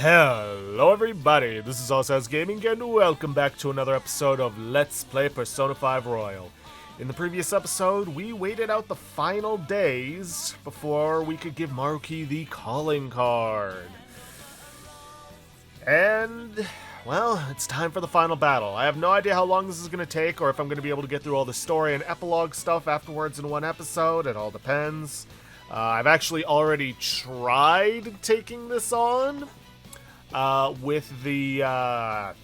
Hello everybody, this is Allstars Gaming and welcome back to another episode of Let's Play Persona 5 Royal. In the previous episode, we waited out the final days before we could give Maruki the calling card. And, well, it's time for the final battle. I have no idea how long this is going to take or if I'm going to be able to get through all the story and epilogue stuff afterwards in one episode. It all depends. I've actually already tried taking this on. With a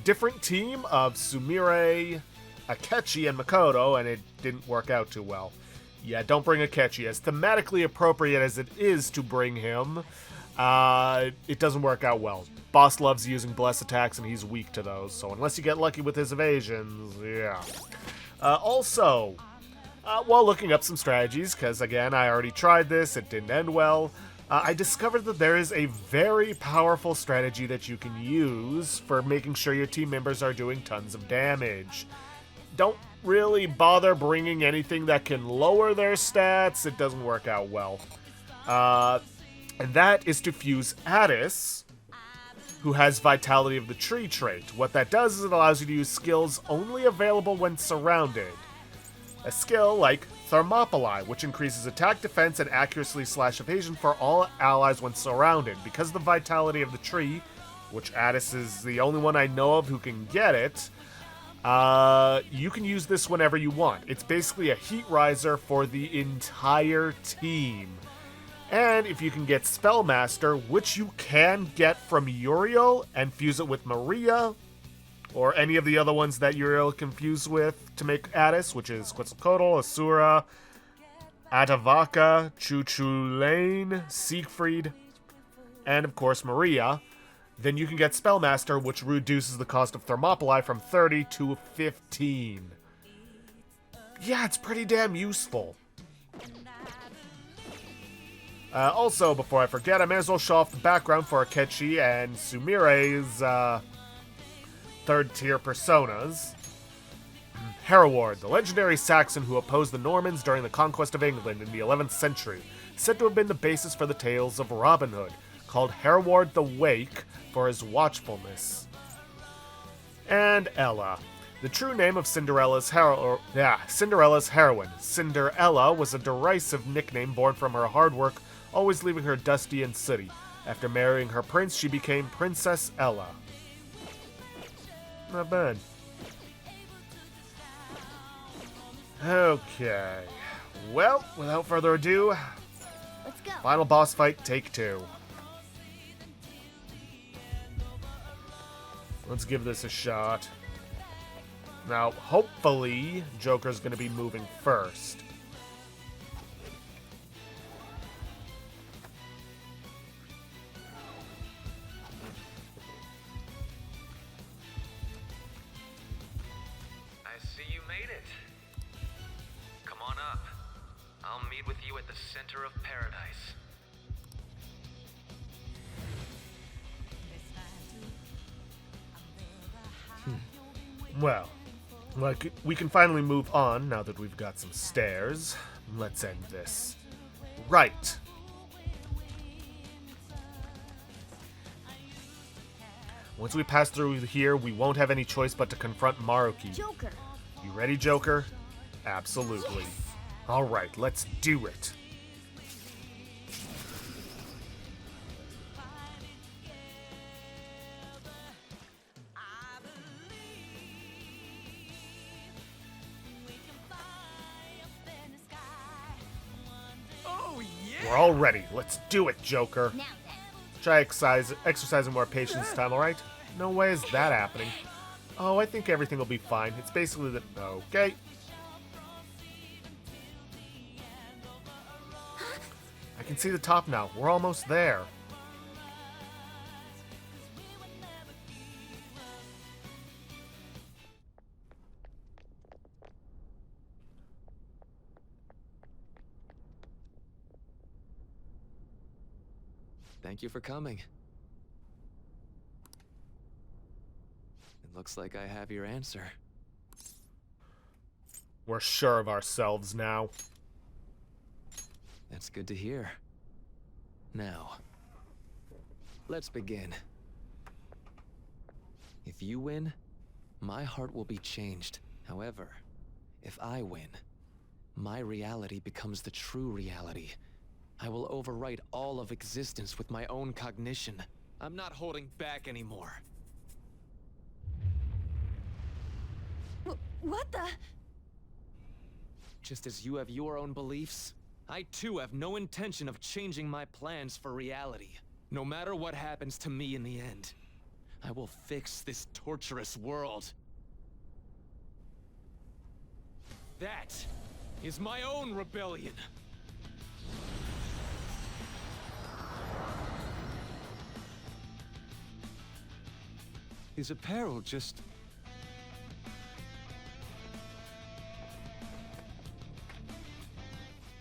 different team of Sumire, Akechi, and Makoto, and it didn't work out too well. Yeah, don't bring Akechi. As thematically appropriate as it is to bring him, it doesn't work out well. Boss loves using bless attacks, and he's weak to those, so unless you get lucky with his evasions, yeah. Also, while looking up some strategies, because again, I already tried this, it didn't end well, I discovered that there is a very powerful strategy that you can use for making sure your team members are doing tons of damage. Don't really bother bringing anything that can lower their stats, it doesn't work out well. And that is to fuse Addis, who has Vitality of the Tree trait. What that does is it allows you to use skills only available when surrounded. A skill like Thermopylae, which increases attack, defense, and accuracy/evasion for all allies when surrounded. Because of the Vitality of the Tree, which Addis is the only one I know of who can get it, you can use this whenever you want. It's basically a heat riser for the entire team. And if you can get Spellmaster, which you can get from Uriel and fuse it with Maria, or any of the other ones that Uriel can fuse with to make Addis, which is Quetzalcoatl, Asura, Atavaka, Chuchulain, Siegfried, and of course Maria, then you can get Spellmaster, which reduces the cost of Thermopylae from 30 to 15. Yeah, it's pretty damn useful. Also, before I forget, I may as well show off the background for Akechi and Sumire's, third-tier personas. Hereward, the legendary Saxon who opposed the Normans during the conquest of England in the 11th century, said to have been the basis for the tales of Robin Hood, called Hereward the Wake for his watchfulness. And Ella, the true name of Cinderella's heroine. Cinderella was a derisive nickname born from her hard work, always leaving her dusty and sooty. After marrying her prince, she became Princess Ella. Not bad. Okay. Well, without further ado, Let's go. final boss fight, take 2. Let's give this a shot. Now, hopefully, Joker's gonna be moving first. I'll meet with you at the center of paradise. Well, we can finally move on now that we've got some stairs. Let's end this. Right. Once we pass through here, we won't have any choice but to confront Maruki. Joker. You ready, Joker? Absolutely. Yes. Alright, let's do it. Oh, yeah! We're all ready. Let's do it, Joker. Now then. Try exercising more patience this time, alright? No way is that happening. Oh, I think everything will be fine. It's basically the... Okay. I can see the top now. We're almost there. Thank you for coming. It looks like I have your answer. We're sure of ourselves now. That's good to hear. Now, Let's begin. If you win, my heart will be changed. However, if I win, my reality becomes the true reality. I will overwrite all of existence with my own cognition. I'm not holding back anymore. What the? Just as you have your own beliefs, I too have no intention of changing my plans for reality. No matter what happens to me in the end, I will fix this torturous world. That is my own rebellion. His apparel just...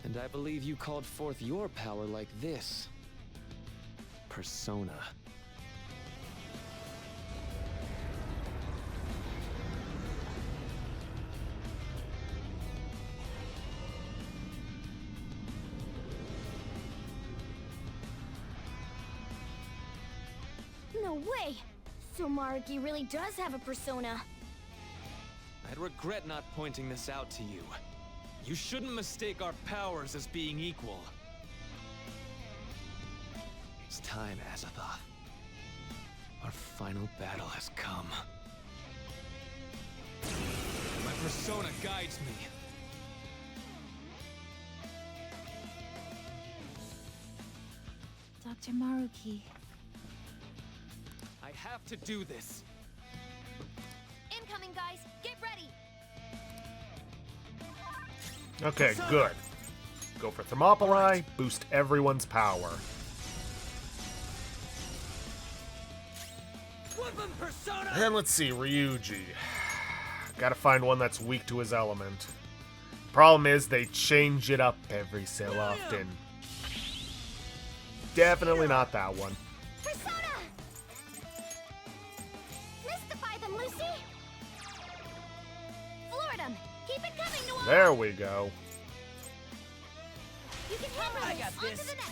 And I believe you called forth your power like this. Persona. No way! So Maruki really does have a persona. I'd regret not pointing this out to you. You shouldn't mistake our powers as being equal. It's time, Azathoth. Our final battle has come. My persona guides me. Dr. Maruki. I have to do this. Incoming, guys! Get ready! Okay, good. Go for Thermopylae, boost everyone's power. And let's see, Ryuji. Gotta find one that's weak to his element. Problem is, they change it up every so often. Definitely not that one. Persona! Mystify them, Lucy! Floor them! Keep it coming, Noir! There we go. You can handle I this! got On this. to the next!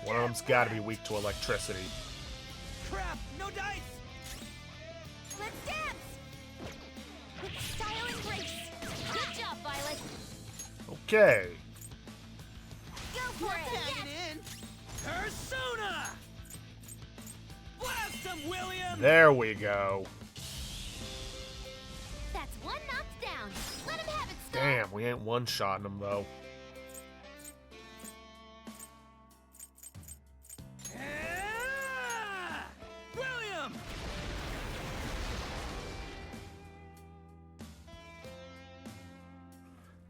One of them's gotta be weak to electricity. Crap! No dice! Let's dance! With style and grace! Good job, Violet! Okay. Go for it! Tagging Yes! in! Persona! Blast him, William! There we go. That's one knocked down! Let him have it, Star! Damn, we ain't one-shotting him, though. Ah! William!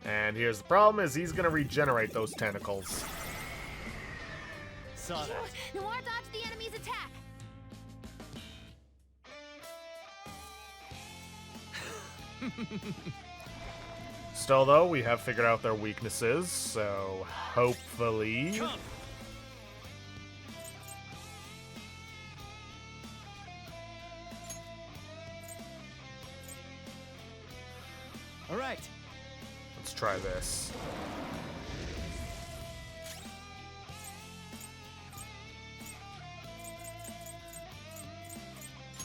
And here's the problem, is he's gonna regenerate those tentacles. Saw that. Noir dodged the enemy's attack! Still, though, we have figured out their weaknesses, so hopefully... Come! All right. Let's try this.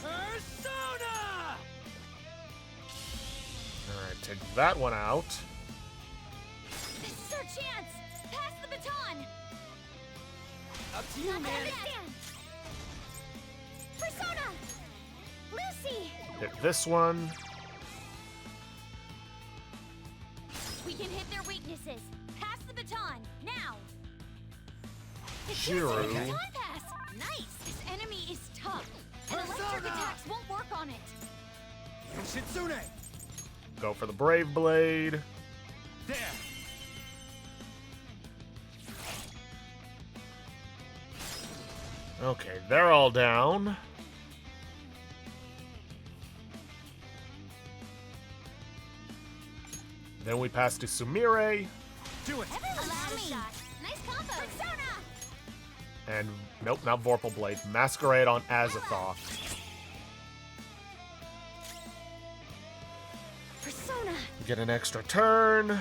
Persona! Alright, take that one out. This is our chance! Pass the baton! Up to you, Not man. understand! Persona! Lucy! Hit this one. We can hit their weaknesses! Pass the baton! Now! Shiru. Baton pass! Nice! This enemy is tough! And electric Persona! attacks won't work on it! Yoshitsune! Go for the Brave Blade. There! Okay, they're all down. Then we pass to Sumire, Do it! Allow me! Nice combo! Persona! and nope, not Vorpal Blade. Masquerade on Azathoth. Persona! Get an extra turn.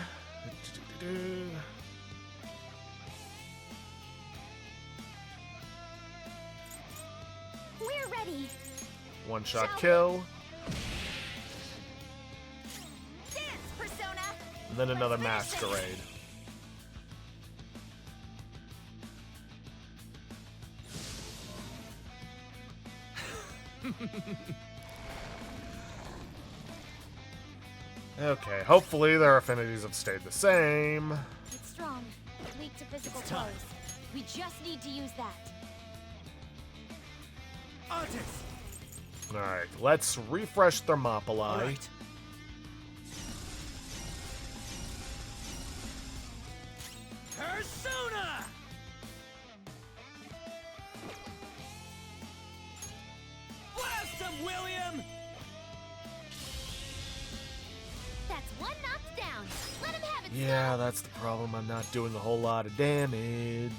ready. One-shot Shall we? kill. Dance, Persona! And then another Let's finish this. masquerade. Okay, hopefully their affinities have stayed the same. It's strong, weak to physical It's time. blows. We just need to use that. Artist! Alright, let's refresh Thermopylae. Alright. Persona! Blast him, William! That's one knocked down. Let him have it. Yeah, that's the problem. I'm not doing a whole lot of damage.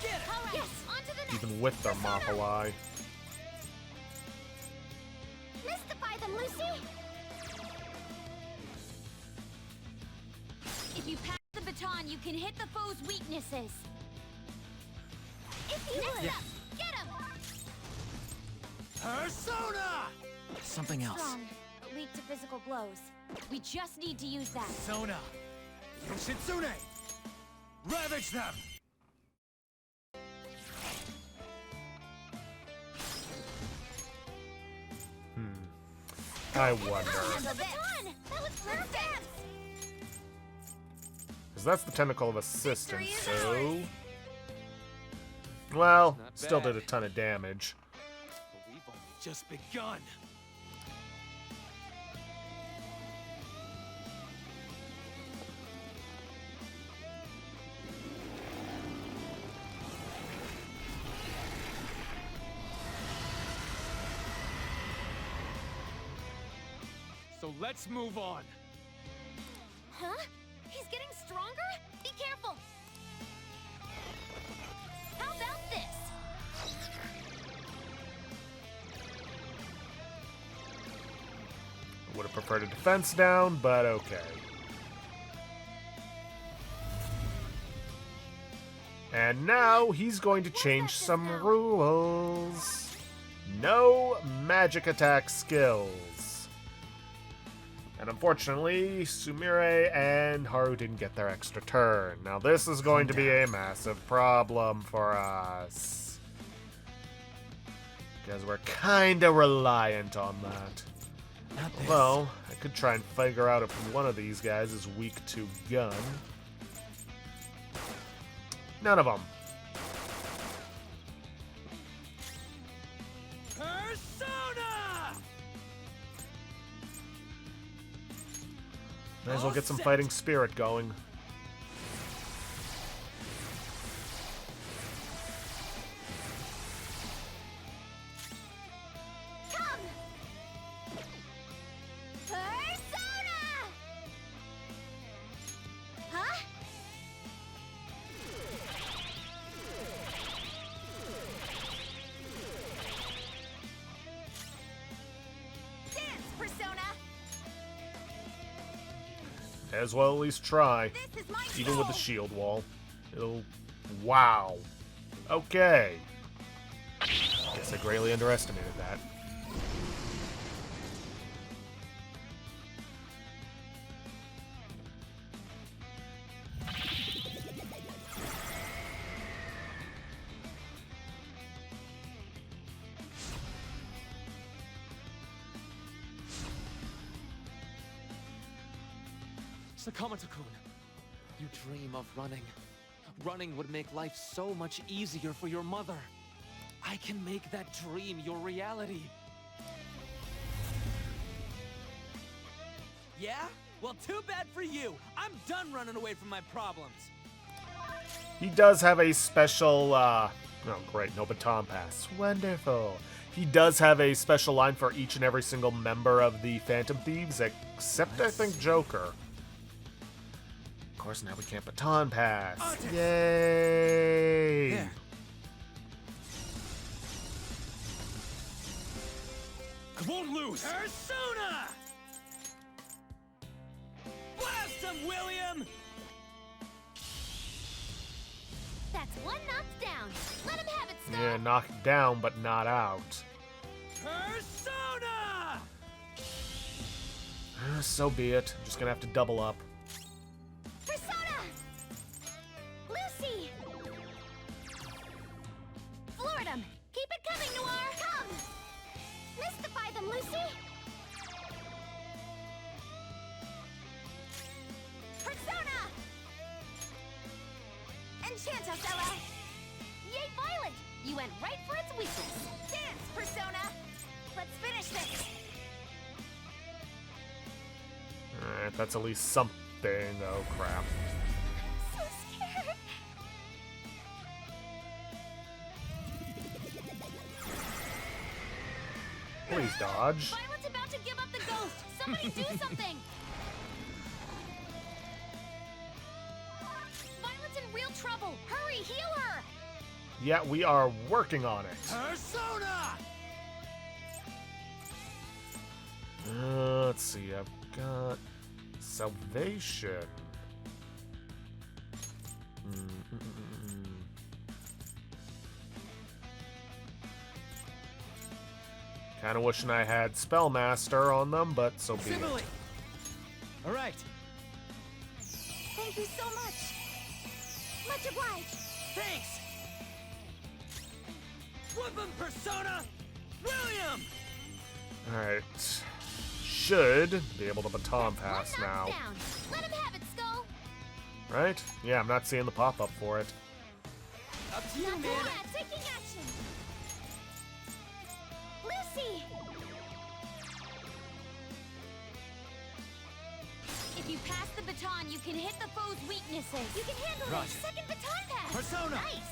Get it! All right, yes. On to the next. Even with Thermopylae. Mystify them, Lucy. If you pass the baton, you can hit the foe's weaknesses. If you would. Up, get him. Persona! Something else. Strong, but weak to physical blows. We just need to use that. Persona! Yoshitsune! Ravage them! I wonder. The baton. That was perfect. Because that's the tentacle of assistance, Victory is so... Well, Not still bad. did a ton of damage. But we've only Just begun! So let's move on. Huh? He's getting stronger? Be careful. How about this? Would have preferred a defense down, but okay. And now he's going to change some rules. No magic attack skills. And unfortunately, Sumire and Haru didn't get their extra turn. Now this is going to be a massive problem for us. Because we're kinda reliant on that. Not this. Although, I could try and figure out if one of these guys is weak to gun. None of them. Persona! Might as well All get some set. fighting spirit going. Come! Persona! Huh? Dance, Persona! May as well at least try. This is my Even with the show. shield wall. It'll... Wow. Okay. Guess I greatly underestimated that. Sakamoto-kun, you dream of running. Running would make life so much easier for your mother. I can make that dream your reality. Yeah? Well, too bad for you. I'm done running away from my problems. He does have a special, Oh, great, no baton pass. Wonderful. He does have a special line for each and every single member of the Phantom Thieves, except I think Joker. Of course, now we can't baton pass. Artist. Yay! There. Won't lose. Persona! Blast him, William! That's That's one knocked down. Let him have it, Skull. Yeah, knocked down, but not out. Persona! So be it. Just gonna have to double up. Persona! Lucy! Floor them! Keep it coming, Noir! Come! Mystify them, Lucy! Persona! Enchant us, Ella! Yay, Violet! You went right for its weakness. Dance, Persona! Let's finish this! Alright, that's at least something. Oh, crap. So scared! Please dodge. Violet's about to give up the ghost! Somebody do something! Violet's in real trouble! Hurry, heal her! Yeah, we are working on it. Persona! Let's see, I've got salvation. Kind of wishing I had Spellmaster on them, but so be it. Simile! Alright, Thank you so much! Much obliged! thanks! Whoop 'em, Persona! William! Alright. Should be able to baton One pass now. knocked down. Let him have it, Skull! Right? Yeah, I'm not seeing the pop-up for it. Up to you, Not man! bad. Taking action! Lucy! If you pass the baton, you can hit the foe's weaknesses. You can handle Roger. it! Second baton pass! Persona! Nice!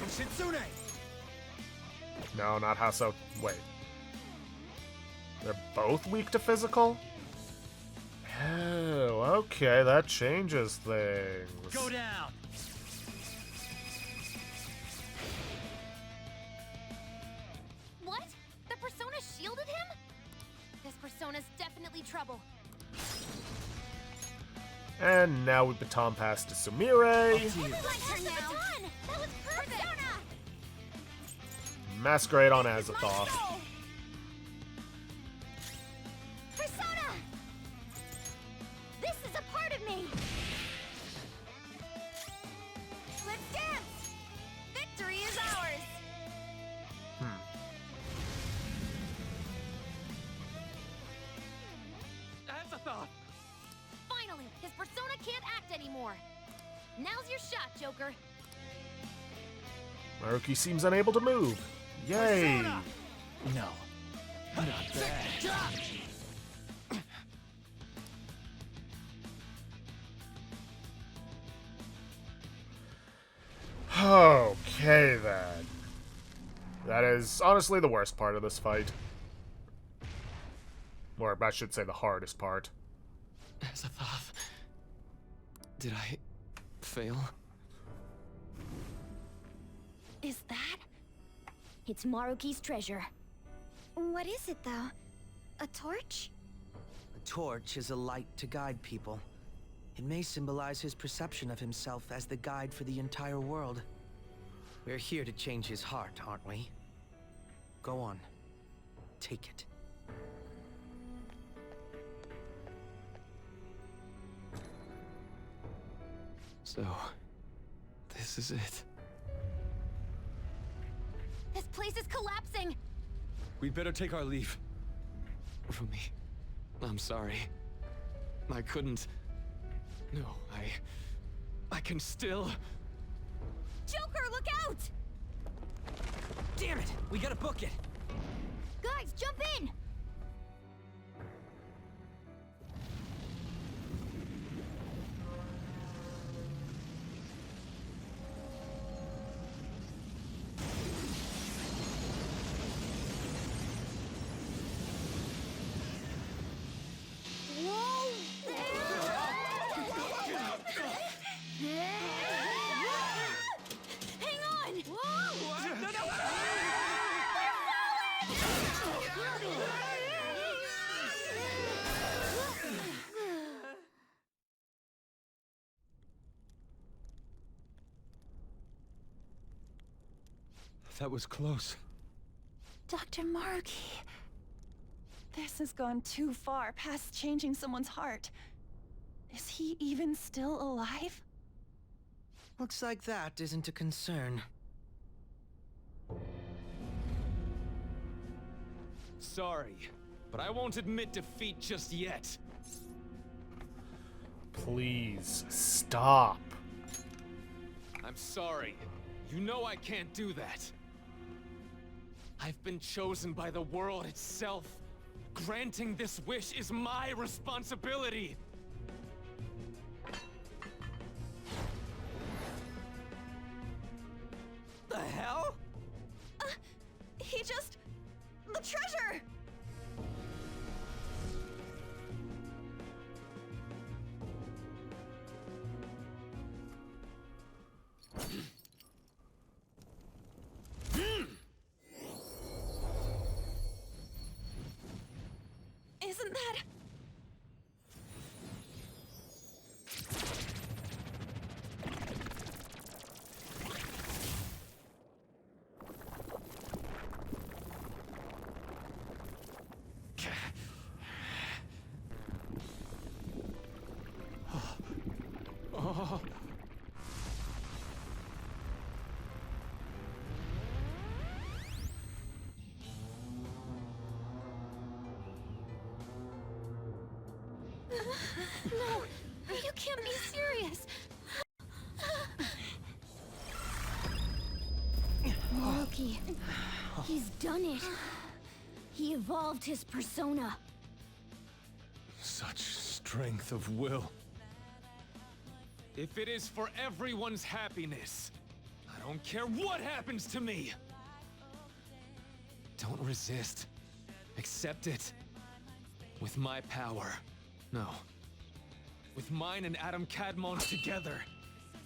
Shitsune! No, not Hasso. Wait. They're both weak to physical? Oh, okay, that changes things. Go down! What? The Persona shielded him? This Persona's definitely trouble. And now we baton pass to Sumire. Up to you. My turn now! That was perfect! Persona! Masquerade on This is my Azathoth. soul! Persona! This is a part of me! Let's dance! Victory is ours! Azathoth! Finally, his Persona can't act anymore. Now's your shot, Joker. Maruki seems unable to move. Yay! Persona! No. Not bad. Okay then. That is honestly the worst part of this fight. Or I should say the hardest part. Azathoth. Did I fail? Is that? It's Maruki's treasure. What is it, though? A torch? A torch is a light to guide people. It may symbolize his perception of himself as the guide for the entire world. We're here to change his heart, aren't we? Go on. Take it. So, this is it. This place is collapsing! We'd better take our leave. Rumi, I'm sorry. I couldn't. No, I can still. Joker, look out! Damn it! We gotta book it! Guys, jump in! Hang on! No, no! That was close. Dr. Maruki. This has gone too far past changing someone's heart. Is he even still alive? Looks like that isn't a concern. Sorry, but I won't admit defeat just yet. Please stop. I'm sorry. You know I can't do that. I've been chosen by the world itself. Granting this wish is my responsibility. The hell? He just... the treasure! Isn't that... No, you can't be serious. Maruki, he's done it. He evolved his persona. Such strength of will. If it is for everyone's happiness, I don't care what happens to me. Don't resist. Accept it. With my power. No. With mine and Adam Kadmon's together,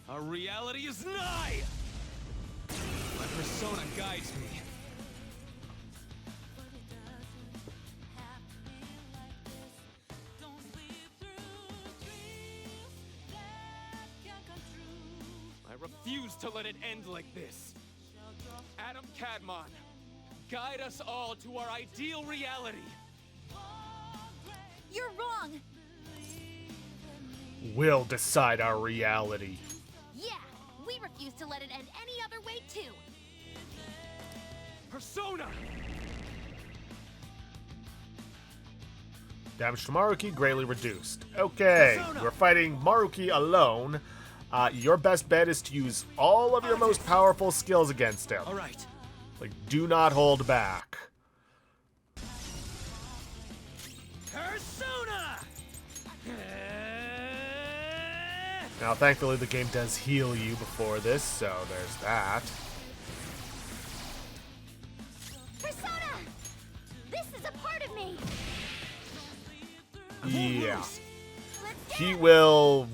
our reality is nigh! My persona guides me. I refuse to let it end like this. Adam Kadmon, guide us all to our ideal reality. You're wrong. We'll decide our reality. Yeah, we refuse to let it end any other way too. Persona! Damage to Maruki greatly reduced. Okay, Persona! we're fighting Maruki alone. Your best bet is to use all of your most powerful skills against him. All right. Like, do not hold back. Persona! Now, thankfully, the game does heal you before this, so there's that. Persona! This is a part of me. Yeah. Let's He go. will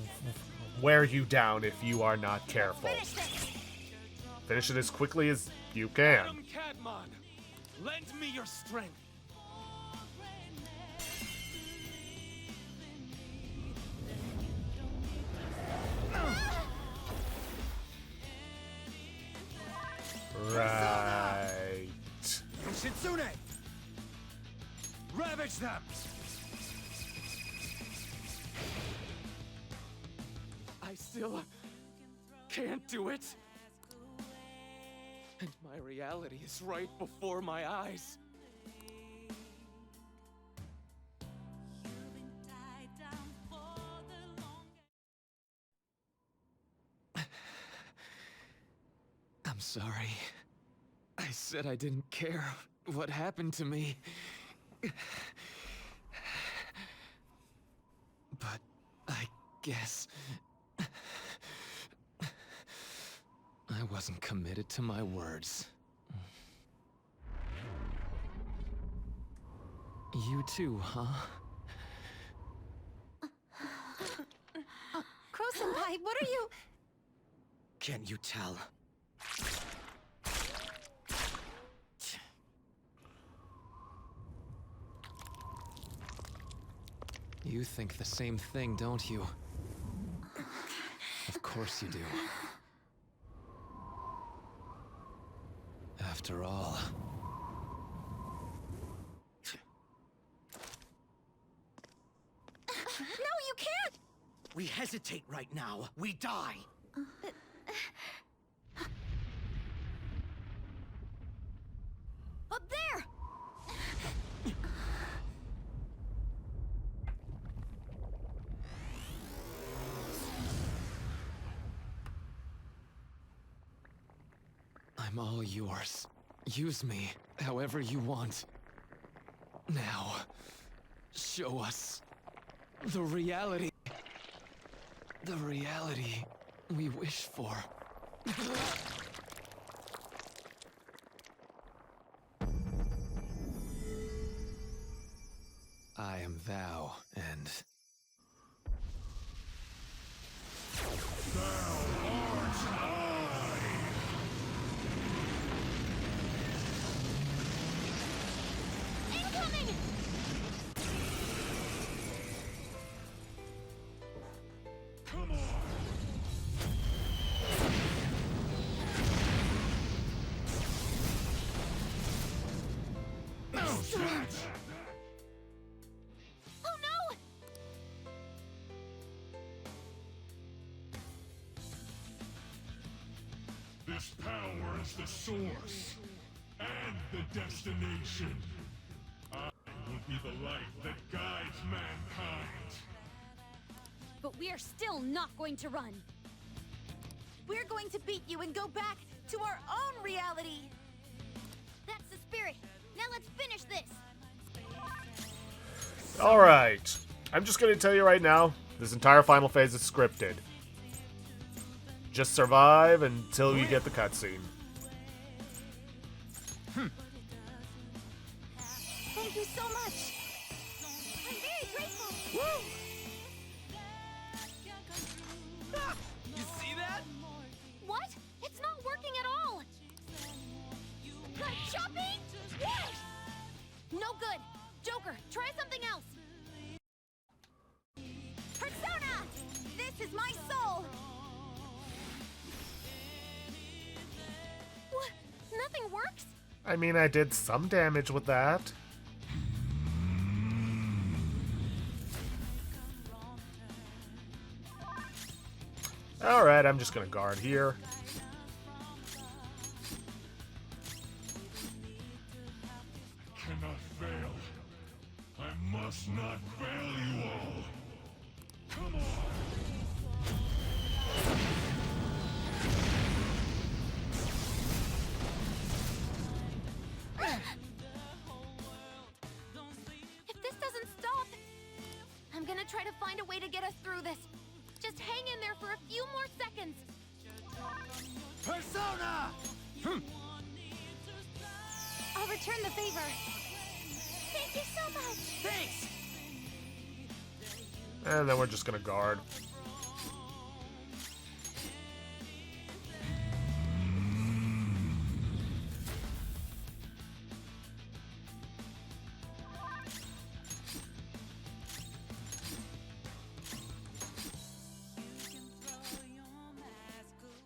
wear you down if you are not careful. Finish this. Finish it as quickly as you can. Adam Kadmon, lend me your strength. Right. Shitsune! Ravage them! I still can't do it. And my reality is right before my eyes. I'm sorry. I said I didn't care what happened to me. But I guess I wasn't committed to my words. You too, huh? Crow-senpai, what are you... Can't you tell? You think the same thing, don't you? Of course you do. After all. No, you can't! We hesitate right now, we die. Up there! I'm all yours. Use me however you want. Now, show us the reality. The reality we wish for. I am thou, and... Incoming! Oh no! This power is the source and the destination. I will be the light that guides mankind. But we are still not going to run. We're going to beat you and go back to our own reality. That's the spirit. Now let's finish this. Alright. I'm just gonna tell you right now, this entire final phase is scripted. Just survive until you get the cutscene. Thank you so much. I'm very grateful. You see that? What? It's not working at all. Chopping? Yes! No good. Joker, try something else. Persona! This is my soul. What? Nothing works? I mean, I did some damage with that. Alright, I'm just gonna guard here. Cannot fail. I must not fail you all. Come on! If this doesn't stop, I'm gonna try to find a way to get us through this. Just hang in there for a few more seconds. Persona! I'll return the favor. Thank you so much. Thanks! And then we're just gonna guard.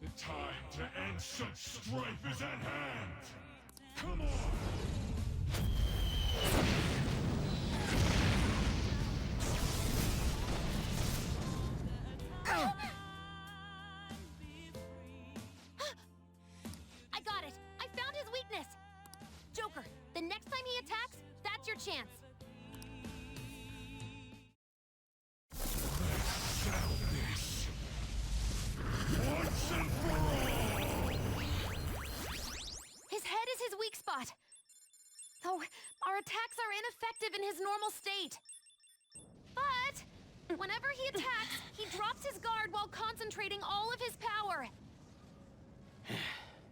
The time to end such strife is at hand. Come on! I got it. I found his weakness. Joker, the next time he attacks, that's your chance. Settle this. Once and for all. His head is his weak spot. Though our attacks are ineffective in his normal state. But whenever he attacks, he drops his guard while concentrating all of his power.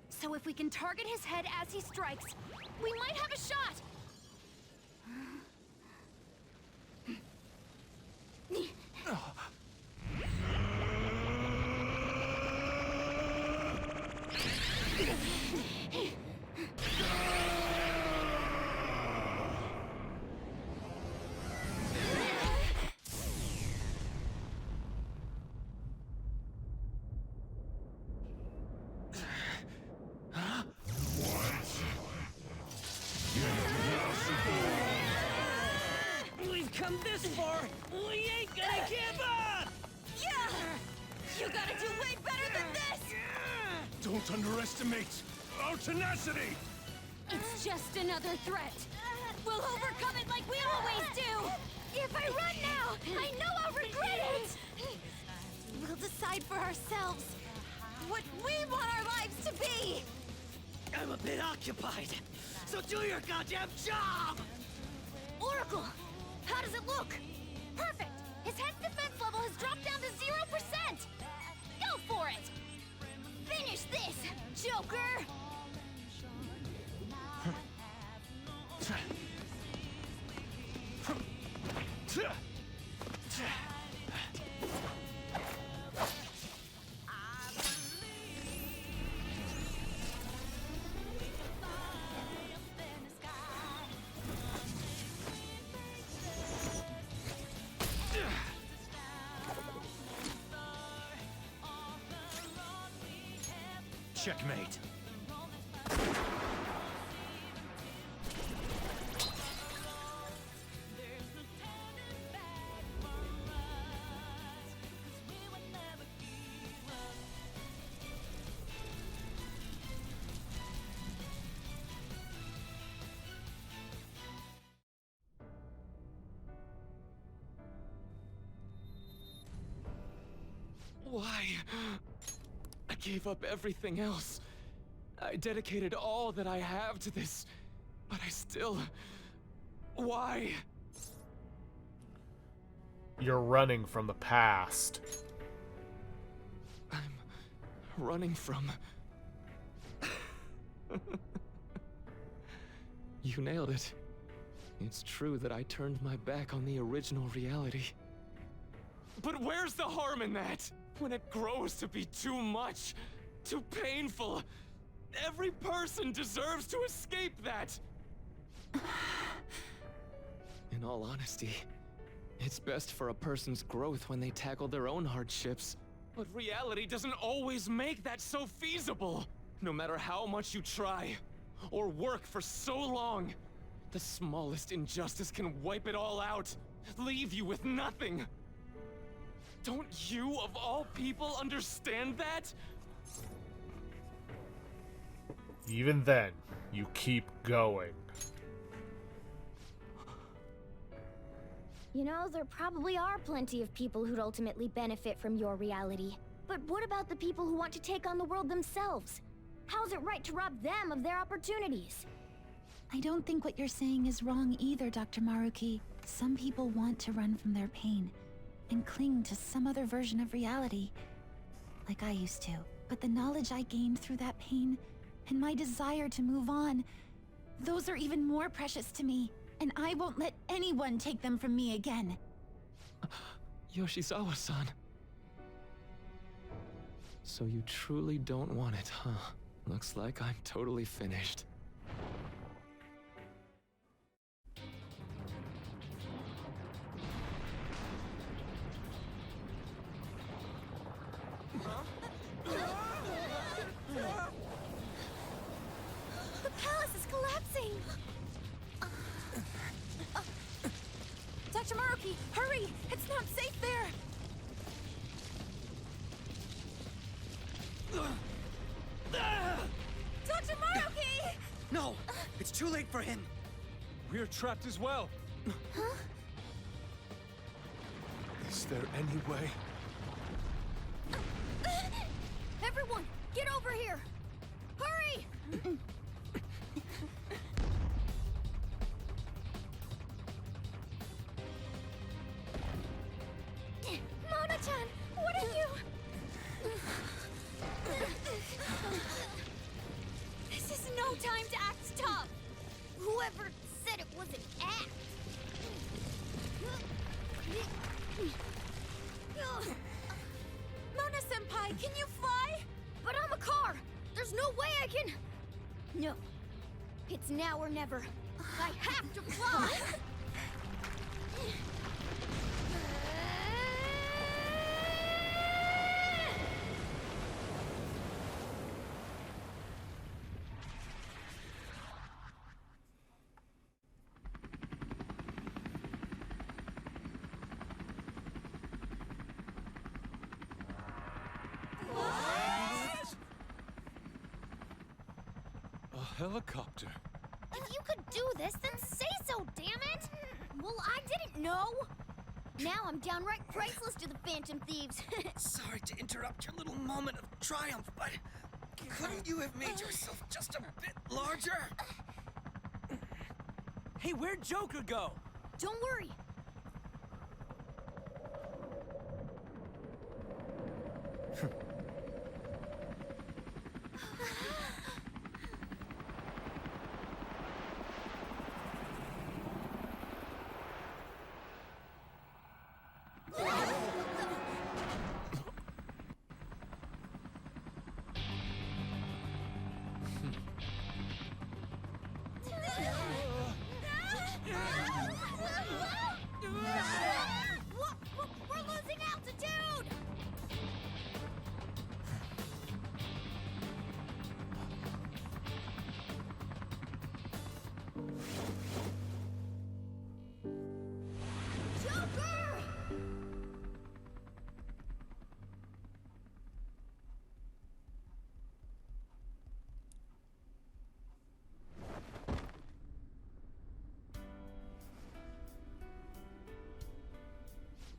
So if we can target his head as he strikes, we might have a shot. What? Don't underestimate our tenacity! It's just another threat. We'll overcome it like we always do. If I run now, I know I'll regret it. We'll decide for ourselves what we want our lives to be. I'm a bit occupied, so do your goddamn job! Oracle, how does it look? Perfect. His head's defense level has dropped down to 0%. Go for it. Finish this, Joker. Checkmate. Why? I gave up everything else. I dedicated all that I have to this, but I still... Why? You're running from the past. I'm running from... You nailed it. It's true that I turned my back on the original reality. But where's the harm in that? When it grows to be too much, too painful, every person deserves to escape that! In all honesty, it's best for a person's growth when they tackle their own hardships. But reality doesn't always make that so feasible! No matter how much you try, or work for so long, the smallest injustice can wipe it all out, leave you with nothing! Don't you, of all people, understand that? Even then, you keep going. You know, there probably are plenty of people who'd ultimately benefit from your reality. But what about the people who want to take on the world themselves? How's it right to rob them of their opportunities? I don't think what you're saying is wrong either, Dr. Maruki. Some people want to run from their pain and cling to some other version of reality, like I used to. But the knowledge I gained through that pain, and my desire to move on, those are even more precious to me, and I won't let anyone take them from me again. Yoshizawa-san. So you truly don't want it, huh? Looks like I'm totally finished. The palace is collapsing! Dr. Maruki, hurry! It's not safe there! Dr. Maruki! No! It's too late for him! We're trapped as well. Is there any way? Everyone, get over here! Hurry! Mona-chan, what are you? This is no time to act tough! Whoever said it was an act? Mona-senpai, can you fly? But I'm a car! There's no way I can... No. It's now or never. I have to fly! helicopter. If you could do this, then say so, damn it! Well, I didn't know. Now I'm downright priceless to the Phantom Thieves. Sorry to interrupt your little moment of triumph, but couldn't you have made yourself just a bit larger? Hey, where'd Joker go? Don't worry. We're losing altitude! Joker!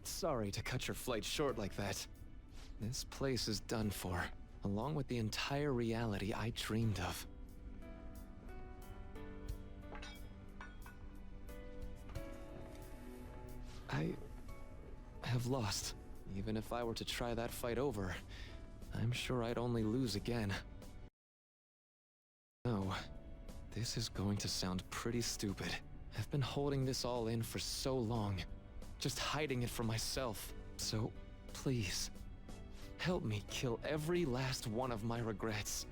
Sorry to cut your flight short like that. This place is done for, along with the entire reality I dreamed of. I have lost. Even if I were to try that fight over, I'm sure I'd only lose again. No, this is going to sound pretty stupid. I've been holding this all in for so long, just hiding it from myself. So, please, help me kill every last one of my regrets.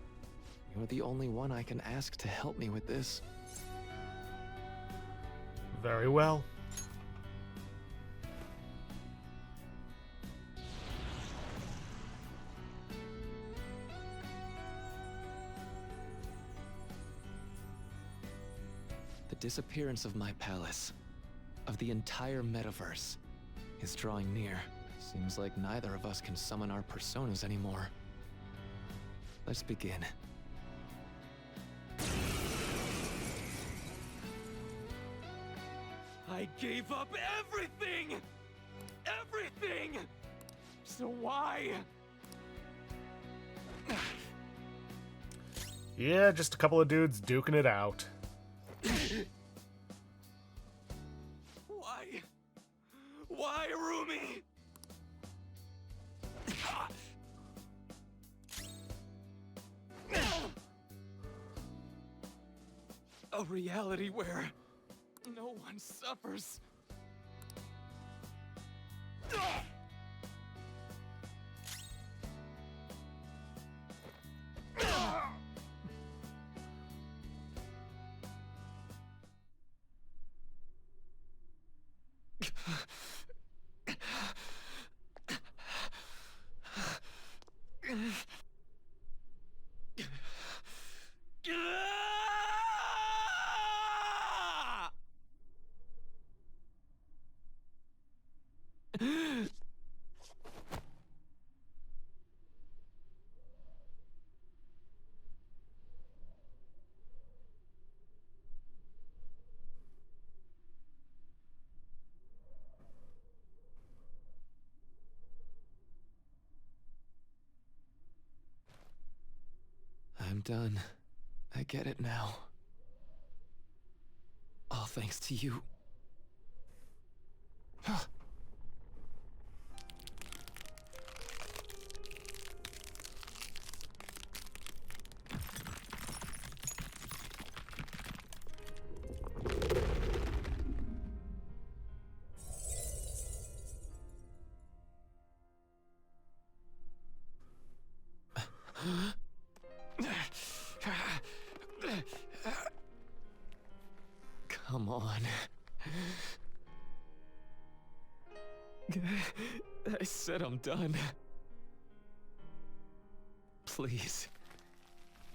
You're the only one I can ask to help me with this. Very well. The disappearance of my palace, of the entire metaverse, is drawing near. Seems like neither of us can summon our personas anymore. Let's begin. I gave up everything! Everything! So why? Yeah, just a couple of dudes duking it out. Why? Why, Rumi? A reality where no one suffers. I'm done. I get it now. All thanks to you. Come on. I said I'm done. Please,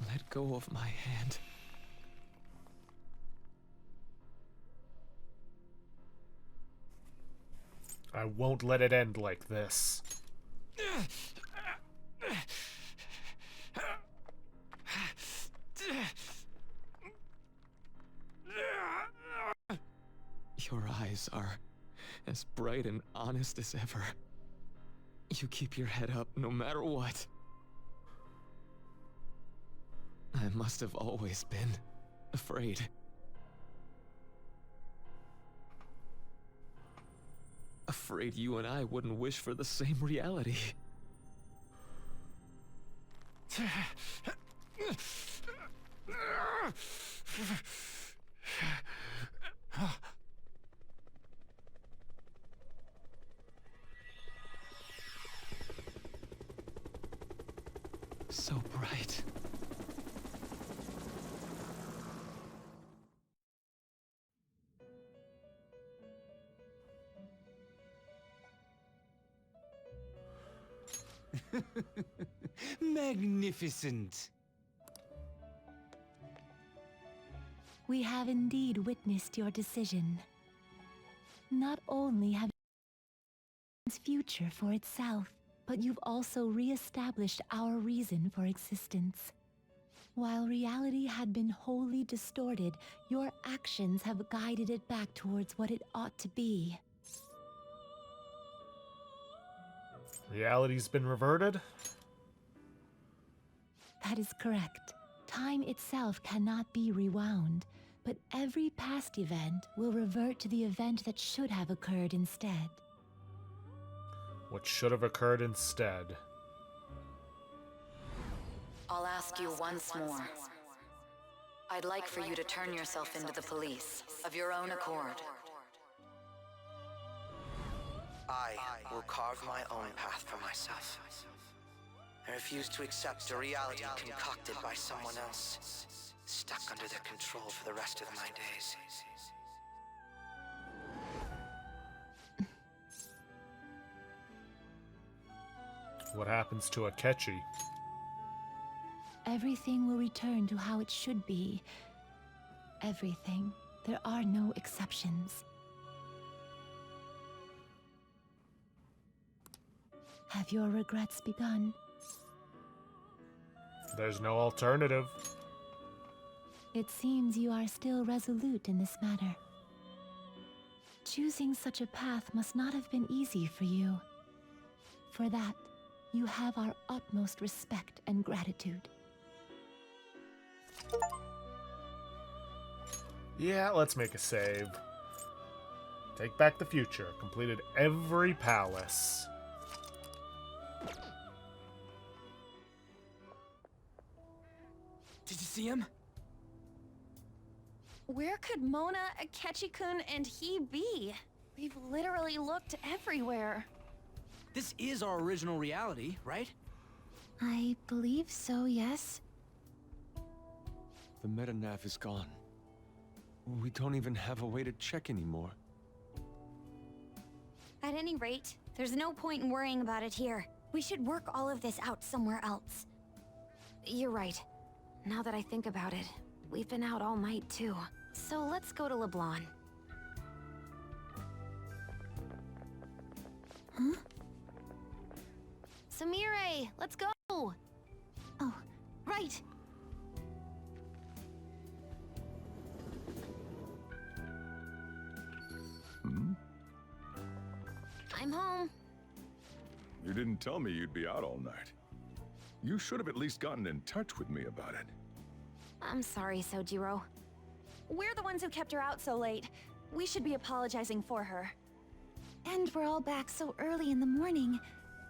let go of my hand. I won't let it end like this. eyes are as bright and honest as ever. You keep your head up no matter what. I must have always been afraid. Afraid you and I wouldn't wish for the same reality. So bright. Magnificent. We have indeed witnessed your decision. Not only have its future for itself, but you've also re-established our reason for existence. While reality had been wholly distorted, your actions have guided it back towards what it ought to be. Reality's been reverted? That is correct. Time itself cannot be rewound, but every past event will revert to the event that should have occurred instead. What should have occurred instead? I'll ask you once more. I'd like for you to turn yourself into the police, of your own accord. I will carve my own path for myself. I refuse to accept a reality concocted by someone else, stuck under their control for the rest of my days. What happens to Akechi? Everything will return to how it should be. Everything. There are no exceptions. Have your regrets begun? There's no alternative. It seems you are still resolute in this matter. Choosing such a path must not have been easy for you. For that, you have our utmost respect and gratitude. Yeah, let's make a save. Take back the future. Completed every palace. Did you see him? Where could Mona, Akechi-kun, and he be? We've literally looked everywhere. This is our original reality, right? I believe so, yes. The metanav is gone. We don't even have a way to check anymore. At any rate, there's no point in worrying about it here. We should work all of this out somewhere else. You're right. Now that I think about it, we've been out all night too. So let's go to Leblanc. Huh? Samire, let's go! Oh, right! I'm home. You didn't tell me you'd be out all night. You should have at least gotten in touch with me about it. I'm sorry, Sojiro. We're the ones who kept her out so late. We should be apologizing for her. And we're all back so early in the morning.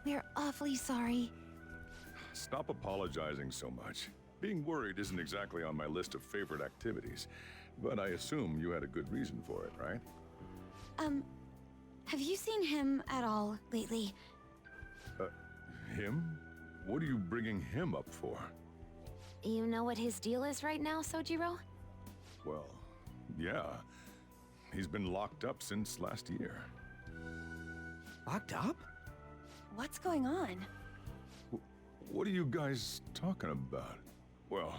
We're awfully sorry. Stop apologizing so much. Being worried isn't exactly on my list of favorite activities, but I assume you had a good reason for it, right? Have you seen him at all lately? Him? What are you bringing him up for? You know what his deal is right now, Sojiro? Well, yeah. He's been locked up since last year. Locked up? What's going on? What are you guys talking about? Well,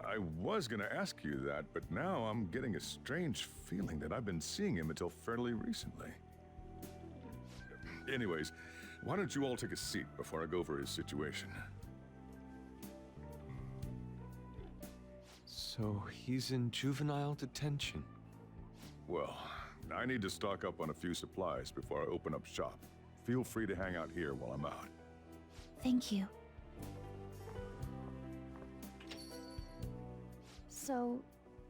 I was gonna ask you that, but now I'm getting a strange feeling that I've been seeing him until fairly recently. Anyways, why don't you all take a seat before I go over his situation? So he's in juvenile detention. Well, I need to stock up on a few supplies before I open up shop. Feel free to hang out here while I'm out. Thank you. So,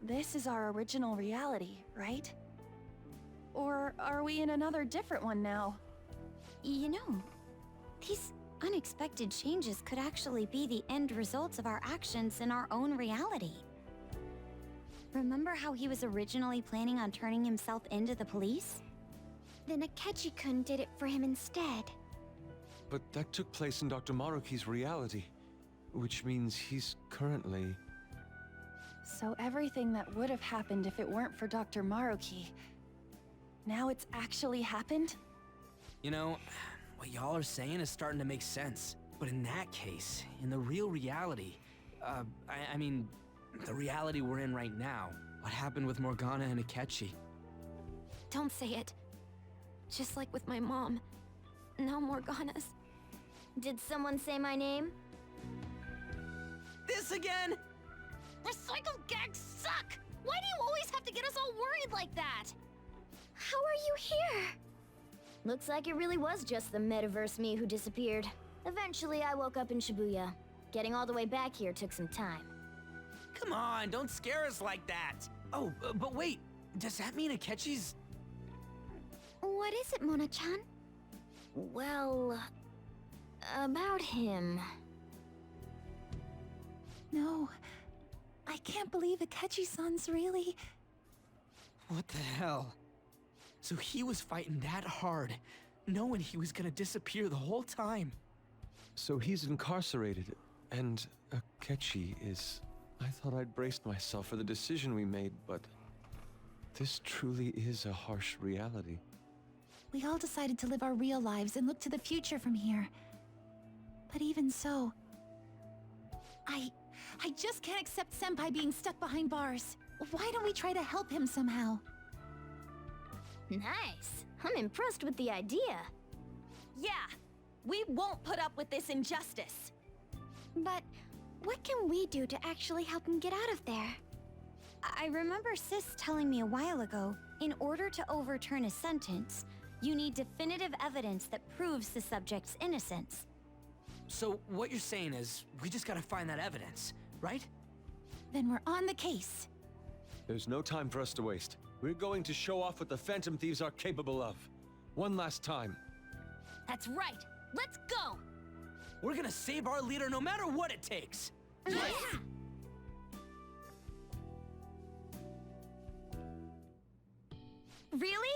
this is our original reality, right? Or are we in another different one now? You know, these unexpected changes could actually be the end results of our actions in our own reality. Remember how he was originally planning on turning himself into the police? Then Akechi-kun did it for him instead. But that took place in Dr. Maruki's reality, which means he's currently... So everything that would have happened if it weren't for Dr. Maruki, now it's actually happened? You know, what y'all are saying is starting to make sense. But in that case, in the real reality, I mean, the reality we're in right now, what happened with Morgana and Akechi? Don't say it. Just like with my mom. Now Morgana's. Did someone say my name? This again? Recycle gags suck! Why do you always have to get us all worried like that? How are you here? Looks like it really was just the metaverse me who disappeared. Eventually, I woke up in Shibuya. Getting all the way back here took some time. Come on, don't scare us like that! Oh, but wait, does that mean Akechi's... What is it, Mona-chan? Well... about him. No. I can't believe Akechi-san's really... What the hell? So he was fighting that hard, knowing he was gonna disappear the whole time. So he's incarcerated, and Akechi is... I thought I'd braced myself for the decision we made, but... this truly is a harsh reality. We all decided to live our real lives and look to the future from here. But even so... I just can't accept Senpai being stuck behind bars. Why don't we try to help him somehow? Nice. I'm impressed with the idea. Yeah, we won't put up with this injustice. But what can we do to actually help him get out of there? I remember Sis telling me a while ago, in order to overturn a sentence, you need definitive evidence that proves the subject's innocence. So what you're saying is, we just gotta find that evidence, right? Then we're on the case. There's no time for us to waste. We're going to show off what the Phantom Thieves are capable of. One last time. That's right. Let's go! We're gonna save our leader no matter what it takes! Yeah! Really?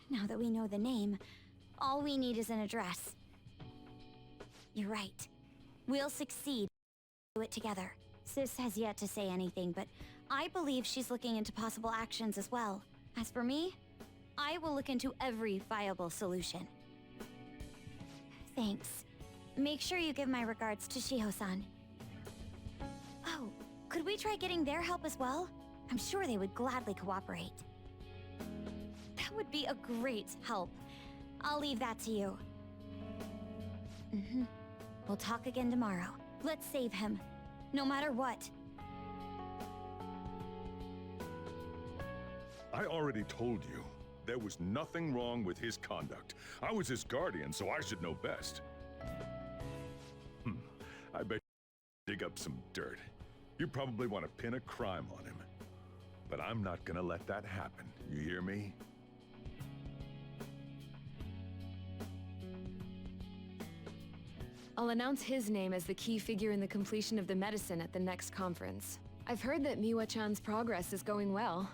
Now that we know the name, all we need is an address. You're right. We'll succeed. Do it together. Sis has yet to say anything, but I believe she's looking into possible actions as well. As for me, I will look into every viable solution. Thanks. Make sure you give my regards to Shiho-san. Oh, could we try getting their help as well? I'm sure they would gladly cooperate. That would be a great help. I'll leave that to you. We'll talk again tomorrow. Let's save him. No matter what. I already told you, there was nothing wrong with his conduct. I was his guardian, so I should know best. I bet you dig up some dirt. You probably want to pin a crime on him. But I'm not gonna let that happen, you hear me? I'll announce his name as the key figure in the completion of the medicine at the next conference. I've heard that Miwa-chan's progress is going well.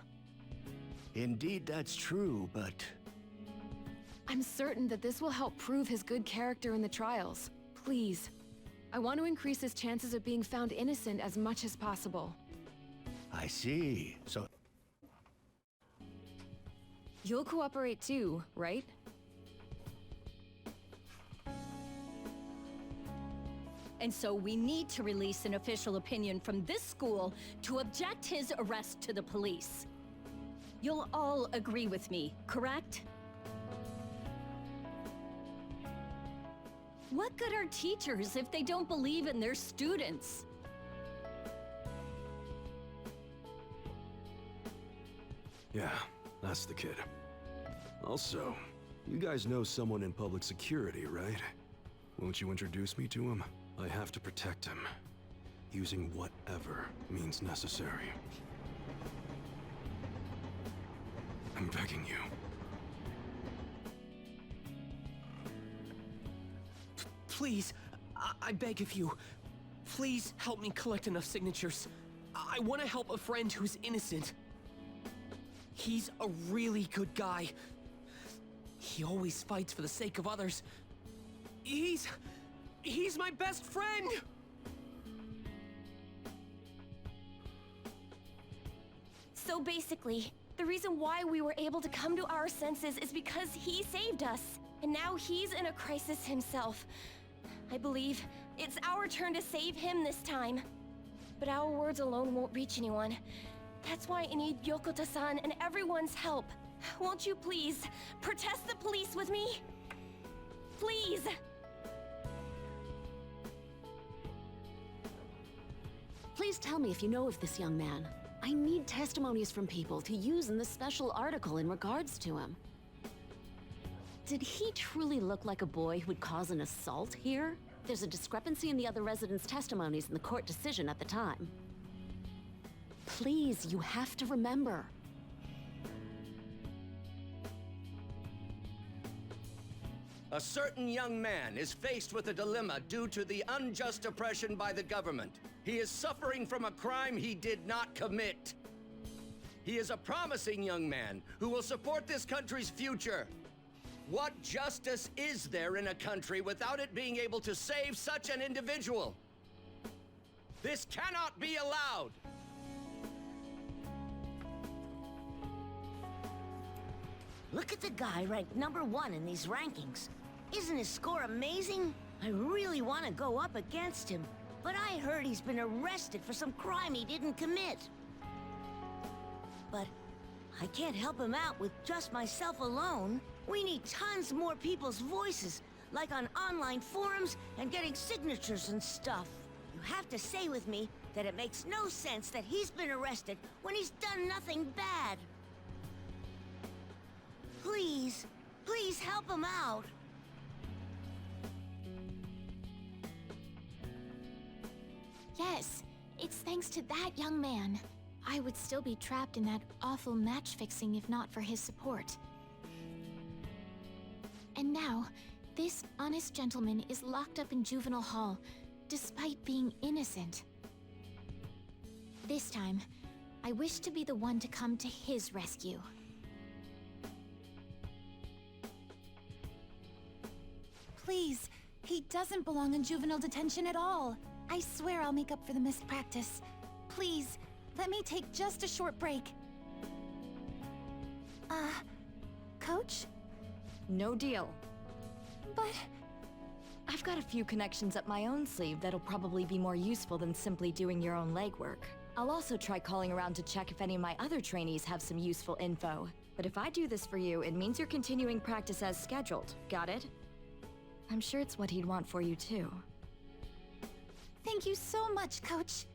Indeed, that's true, but... I'm certain that this will help prove his good character in the trials. Please. I want to increase his chances of being found innocent as much as possible. I see. So... You'll cooperate too, right? And so we need to release an official opinion from this school to object his arrest to the police. You'll all agree with me, correct? What good are teachers if they don't believe in their students? Yeah, That's the kid. Also, you guys know someone in public security, right? Won't you introduce me to him? I have to protect him, using whatever means necessary. I'm begging you. Please, I beg of you. Please help me collect enough signatures. I want to help a friend who's innocent. He's a really good guy. He always fights for the sake of others. He's my best friend! So basically, the reason why we were able to come to our senses is because he saved us. And now he's in a crisis himself. I believe it's our turn to save him this time. But our words alone won't reach anyone. That's why I need Yokota-san and everyone's help. Won't you please protest the police with me? Please! Please tell me if you know of this young man. I need testimonies from people to use in the special article in regards to him. Did he truly look like a boy who would cause an assault here? There's a discrepancy in the other residents' testimonies in the court decision at the time. Please, you have to remember. A certain young man is faced with a dilemma due to the unjust oppression by the government. He is suffering from a crime he did not commit. He is a promising young man who will support this country's future. What justice is there in a country without it being able to save such an individual? This cannot be allowed! Look at the guy ranked #1 in these rankings. Isn't his score amazing? I really want to go up against him, but I heard he's been arrested for some crime he didn't commit. But I can't help him out with just myself alone. We need tons more people's voices, like on online forums and getting signatures and stuff. You have to say with me that it makes no sense that he's been arrested when he's done nothing bad. Please, please help him out. Yes, it's thanks to that young man. I would still be trapped in that awful match fixing if not for his support. And now, this honest gentleman is locked up in juvenile hall, despite being innocent. This time, I wish to be the one to come to his rescue. Please, he doesn't belong in juvenile detention at all. I swear I'll make up for the missed practice. Please, let me take just a short break. Coach? No deal. But... I've got a few connections up my own sleeve that'll probably be more useful than simply doing your own legwork. I'll also try calling around to check if any of my other trainees have some useful info. But if I do this for you, it means you're continuing practice as scheduled. Got it? I'm sure it's what he'd want for you too. Thank you so much, Coach.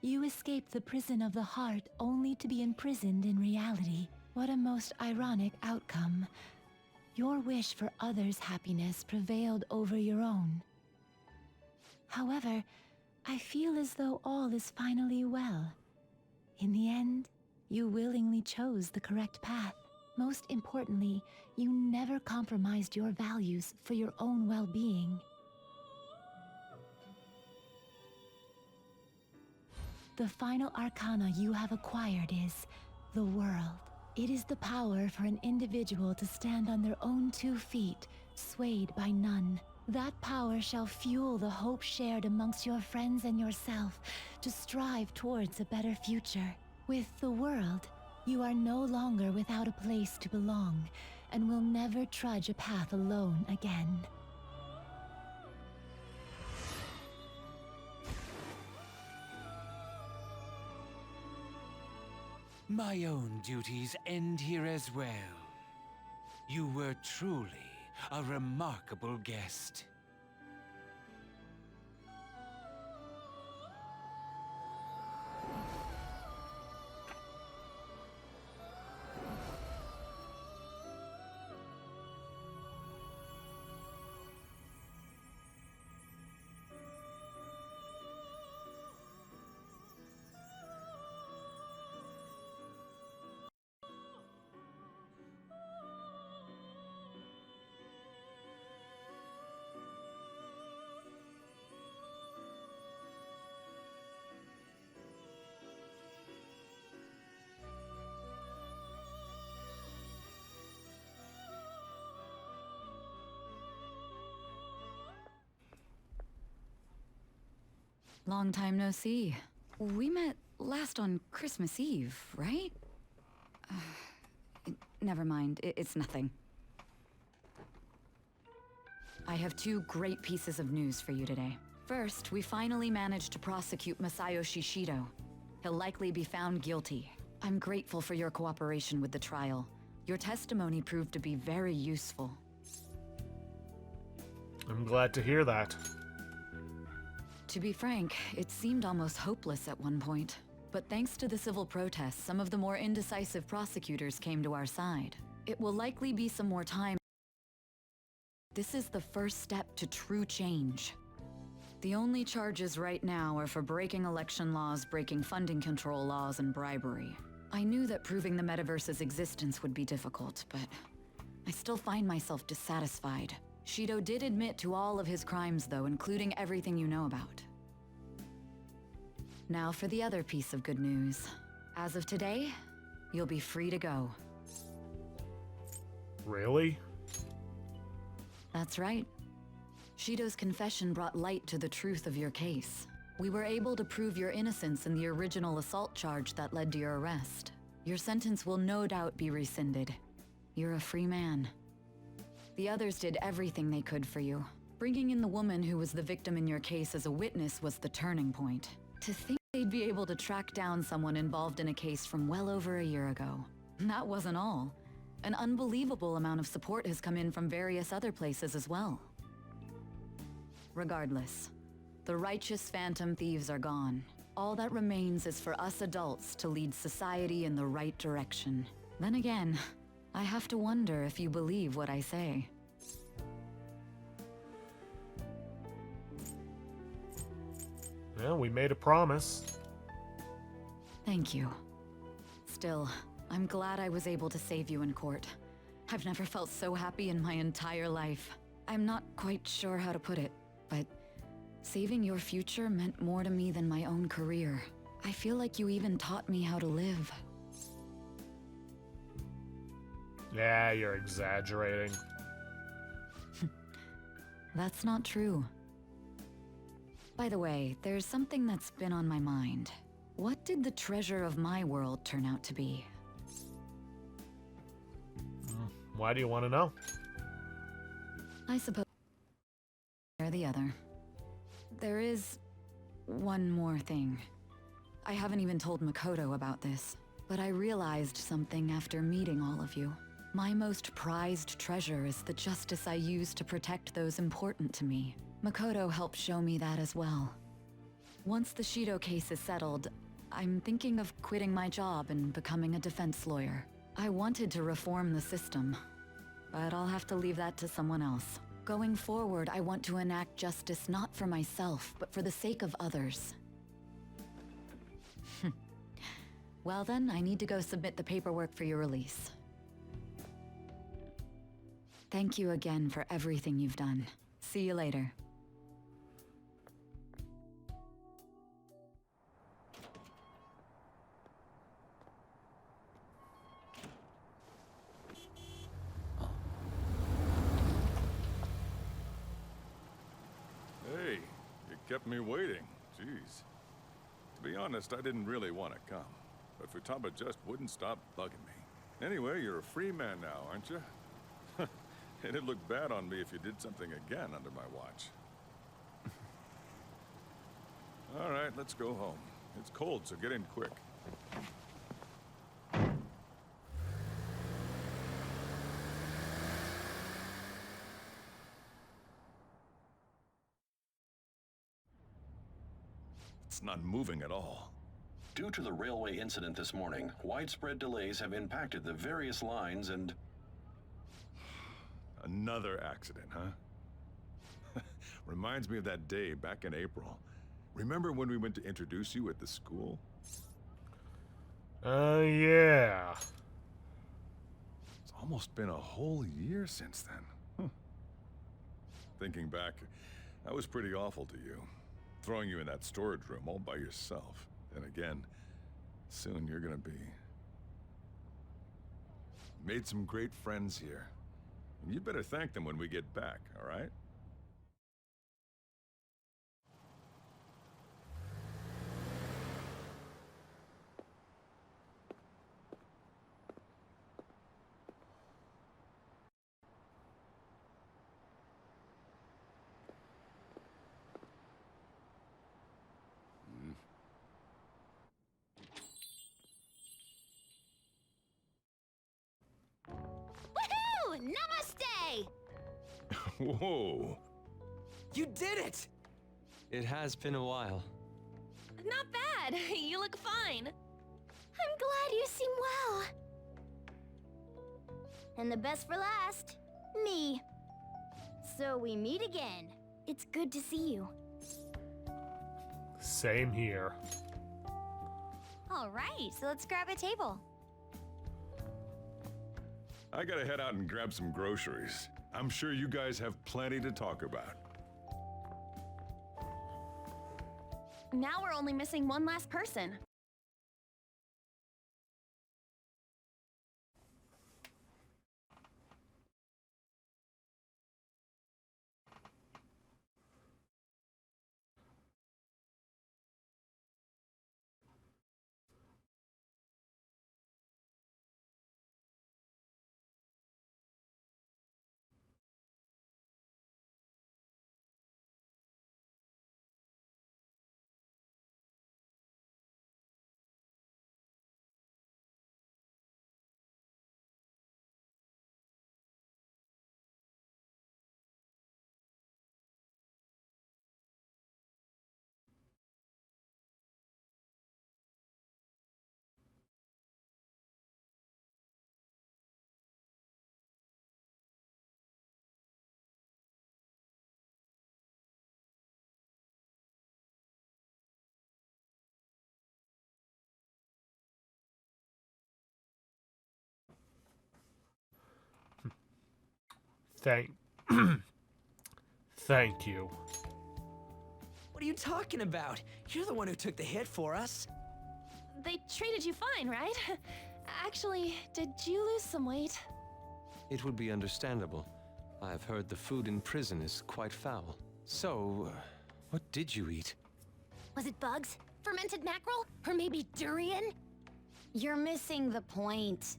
You escaped the prison of the heart only to be imprisoned in reality. What a most ironic outcome. Your wish for others' happiness prevailed over your own. However, I feel as though all is finally well. In the end, you willingly chose the correct path. Most importantly, you never compromised your values for your own well-being. The final arcana you have acquired is the world. It is the power for an individual to stand on their own 2 feet, swayed by none. That power shall fuel the hope shared amongst your friends and yourself to strive towards a better future. With the world, you are no longer without a place to belong, and will never trudge a path alone again. My own duties end here as well. You were truly a remarkable guest. Long time no see. We met last on Christmas Eve, right? Never mind, it's nothing. I have two great pieces of news for you today. First, we finally managed to prosecute Masayo Shishido. He'll likely be found guilty. I'm grateful for your cooperation with the trial. Your testimony proved to be very useful. I'm glad to hear that. To be frank, it seemed almost hopeless at one point. But thanks to the civil protests, some of the more indecisive prosecutors came to our side. It will likely be some more time. This is the first step to true change. The only charges right now are for breaking election laws, breaking funding control laws, and bribery. I knew that proving the metaverse's existence would be difficult, but I still find myself dissatisfied. Shido did admit to all of his crimes, though, including everything you know about. Now for the other piece of good news. As of today, you'll be free to go. Really? That's right. Shido's confession brought light to the truth of your case. We were able to prove your innocence in the original assault charge that led to your arrest. Your sentence will no doubt be rescinded. You're a free man. The others did everything they could for you. Bringing in the woman who was the victim in your case as a witness was the turning point. To think they'd be able to track down someone involved in a case from well over a year ago. That wasn't all. An unbelievable amount of support has come in from various other places as well. Regardless, the righteous phantom thieves are gone. All that remains is for us adults to lead society in the right direction. Then again, I have to wonder if you believe what I say. Well, we made a promise. Thank you. Still, I'm glad I was able to save you in court. I've never felt so happy in my entire life. I'm not quite sure how to put it, but saving your future meant more to me than my own career. I feel like you even taught me how to live. Yeah, you're exaggerating. That's not true. By the way, there's something that's been on my mind. What did the treasure of my world turn out to be? Why do you want to know? I suppose or the other. There is one more thing. I haven't even told Makoto about this, but I realized something after meeting all of you. My most prized treasure is the justice I use to protect those important to me. Makoto helped show me that as well. Once the Shido case is settled, I'm thinking of quitting my job and becoming a defense lawyer. I wanted to reform the system, but I'll have to leave that to someone else. Going forward, I want to enact justice not for myself, but for the sake of others. Well then, I need to go submit the paperwork for your release. Thank you again for everything you've done. See you later. Hey, you kept me waiting. Jeez. To be honest, I didn't really want to come, but Futaba just wouldn't stop bugging me. Anyway, you're a free man now, aren't you? It'd look bad on me if you did something again under my watch. All right, let's go home. It's cold, so get in quick. not moving at all. Due to the railway incident this morning, widespread delays have impacted the various lines and... Another accident, huh? Reminds me of that day back in April. Remember when we went to introduce you at the school? Yeah. It's almost been a whole year since then. Thinking back, I was pretty awful to you. Throwing you in that storage room all by yourself. And again, soon you're gonna be. Made some great friends here. And you'd better thank them when we get back, all right? Woohoo! Namaste! Whoa! You did it! It has been a while. Not bad. You look fine. I'm glad you seem well. And the best for last, me. So we meet again. It's good to see you. Same here. All right, so let's grab a table. I gotta head out and grab some groceries. I'm sure you guys have plenty to talk about. Now we're only missing one last person. Thank you. What are you talking about? You're the one who took the hit for us. They treated you fine, right? Actually, did you lose some weight? It would be understandable. I've heard the food in prison is quite foul. So, what did you eat? Was it bugs? Fermented mackerel? Or maybe durian? You're missing the point.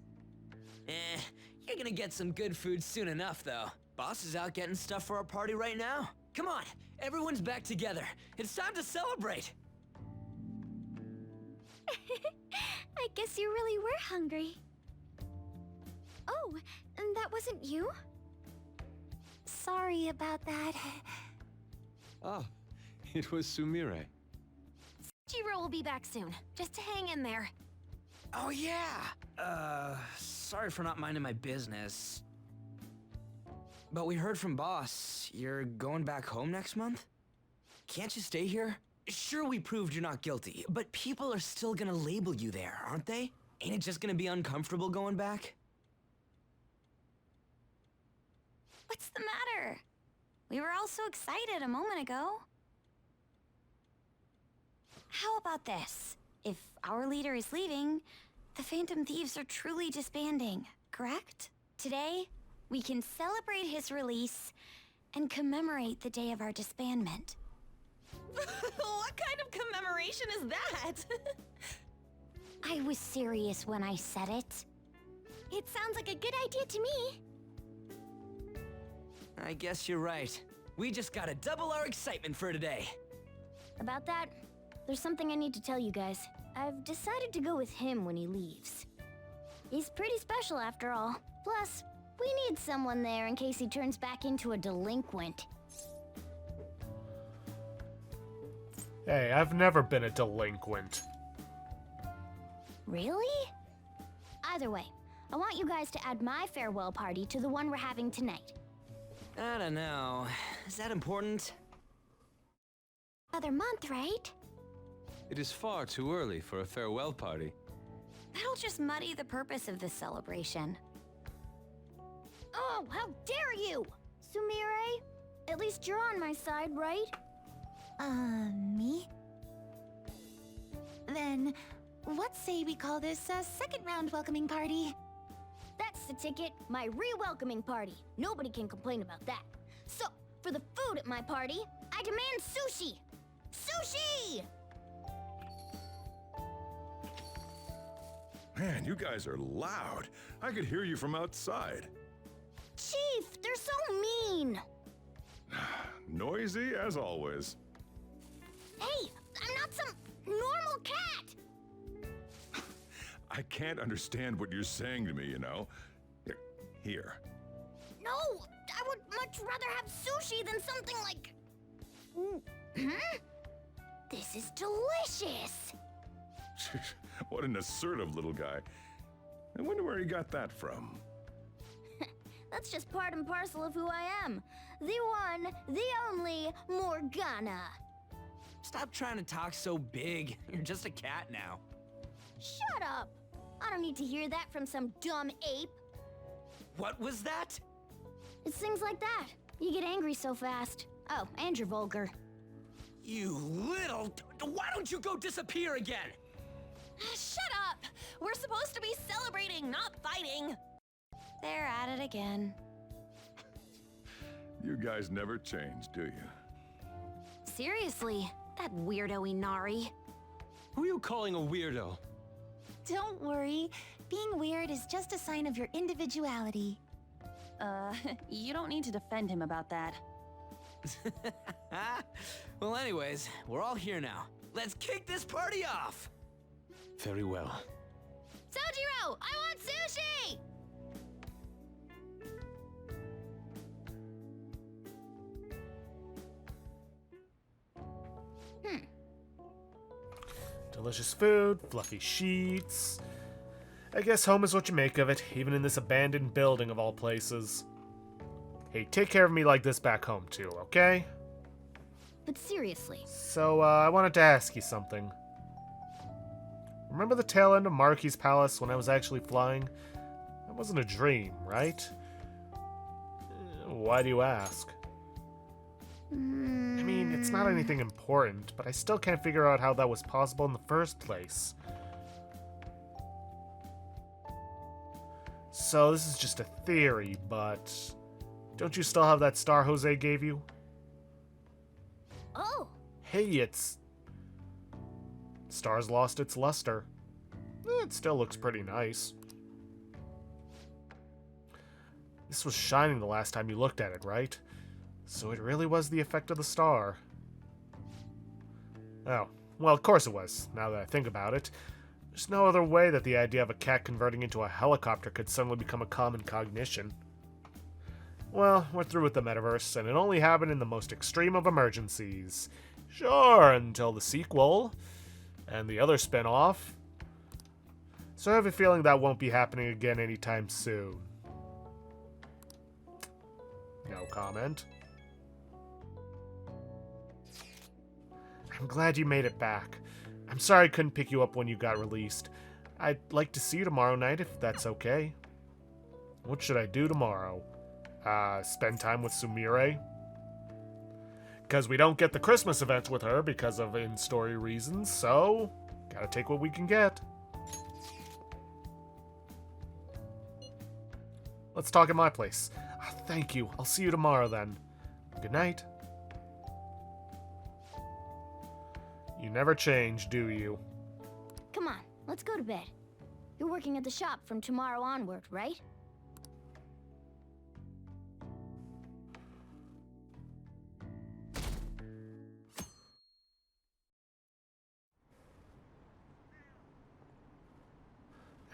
You're gonna get some good food soon enough, though. Boss is out getting stuff for our party right now. Come on, everyone's back together. It's time to celebrate. I guess you really were hungry. Oh, and that wasn't you? Sorry about that. Ah, it was Sumire. Jiro will be back soon. Just hang in there. Oh yeah! Sorry for not minding my business. But we heard from Boss, you're going back home next month? Can't you stay here? Sure, we proved you're not guilty, but people are still gonna label you there, aren't they? Ain't it just gonna be uncomfortable going back? What's the matter? We were all so excited a moment ago. How about this? If our leader is leaving, the Phantom Thieves are truly disbanding, correct? Today, we can celebrate his release and commemorate the day of our disbandment. What kind of commemoration is that? I was serious when I said it. It sounds like a good idea to me. I guess you're right. We just gotta double our excitement for today. About that, there's something I need to tell you guys. I've decided to go with him when he leaves. He's pretty special after all. Plus, we need someone there in case he turns back into a delinquent. Hey, I've never been a delinquent. Really? Either way, I want you guys to add my farewell party to the one we're having tonight. I don't know. Is that important? Another month, right? It is far too early for a farewell party. That'll just muddy the purpose of this celebration. Oh, how dare you! Sumire, at least you're on my side, right? Me? Then, what say we call this a second round welcoming party? That's the ticket, my re-welcoming party. Nobody can complain about that. So, for the food at my party, I demand sushi! Sushi! Man, you guys are loud. I could hear you from outside. Chief, they're so mean! Noisy as always. Hey, I'm not some normal cat! I can't understand what you're saying to me, you know. Here. No, I would much rather have sushi than something like... This is delicious! What an assertive little guy. I wonder where he got that from. That's just part and parcel of who I am. The one, the only Morgana. Stop trying to talk so big. You're just a cat now. Shut up! I don't need to hear that from some dumb ape. What was that? It's things like that. You get angry so fast. Oh, and you're vulgar. You little... Why don't you go disappear again? Shut up! We're supposed to be celebrating, not fighting! They're at it again. You guys never change, do you? Seriously, that weirdo Inari. Who are you calling a weirdo? Don't worry. Being weird is just a sign of your individuality. You don't need to defend him about that. Well, anyways, we're all here now. Let's kick this party off! Very well. Sojiro, I want sushi! Delicious food, fluffy sheets. I guess home is what you make of it, even in this abandoned building of all places. Hey, take care of me like this back home too, okay? But seriously. So, I wanted to ask you something. Remember the tail end of Maruki's palace when I was actually flying? That wasn't a dream, right? Why do you ask? I mean, it's not anything important, but I still can't figure out how that was possible in the first place. So this is just a theory, but don't you still have that star Jose gave you? Oh! Hey, it's... Star's lost its luster. It still looks pretty nice. This was shining the last time you looked at it, right? So it really was the effect of the star. Oh, well, of course it was, now that I think about it. There's no other way that the idea of a cat converting into a helicopter could suddenly become a common cognition. Well, we're through with the metaverse, and it only happened in the most extreme of emergencies. Sure, until the sequel, and the other spin-off. So I have a feeling that won't be happening again anytime soon. No comment. I'm glad you made it back. I'm sorry I couldn't pick you up when you got released. I'd like to see you tomorrow night if that's okay. What should I do tomorrow? Spend time with Sumire? Because we don't get the Christmas event with her because of in-story reasons, so gotta take what we can get. Let's talk at my place. Thank you. I'll see you tomorrow then. Good night. You never change, do you? Come on, let's go to bed. You're working at the shop from tomorrow onward, right?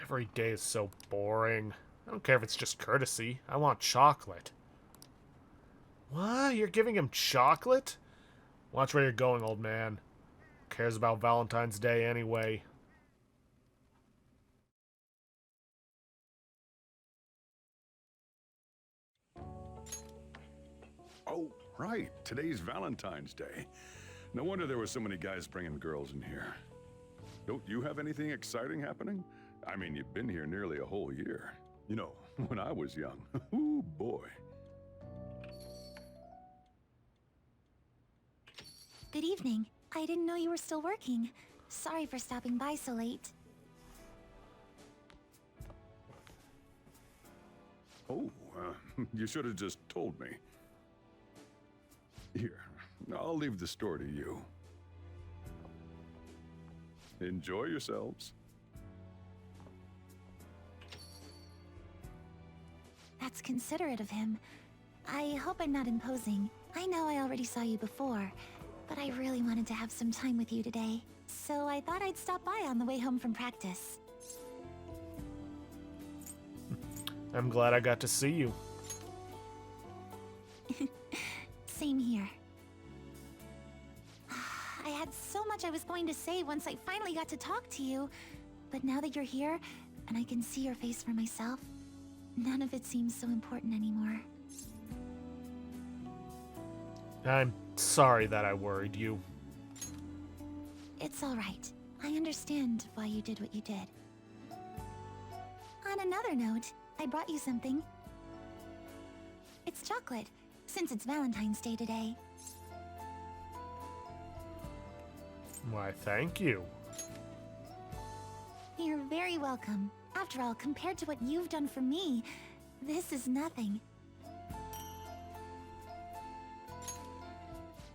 Every day is so boring. I don't care if it's just courtesy. I want chocolate. What? You're giving him chocolate? Watch where you're going, old man. cares about Valentine's Day anyway? Oh, right. Today's Valentine's Day. No wonder there were so many guys bringing girls in here. Don't you have anything exciting happening? I mean, you've been here nearly a whole year. You know, when I was young. Ooh, boy. Good evening. I didn't know you were still working. Sorry for stopping by so late. Oh, you should have just told me. Here, I'll leave the store to you. Enjoy yourselves. That's considerate of him. I hope I'm not imposing. I know I already saw you before, but I really wanted to have some time with you today. So I thought I'd stop by on the way home from practice. I'm glad I got to see you. Same here. I had so much I was going to say once I finally got to talk to you, but now that you're here and I can see your face for myself, none of it seems so important anymore. I'm sorry that I worried you. It's all right. I understand why you did what you did. On another note, I brought you something. It's chocolate, since it's Valentine's Day today. Why, thank you. You're very welcome. After all, compared to what you've done for me, this is nothing.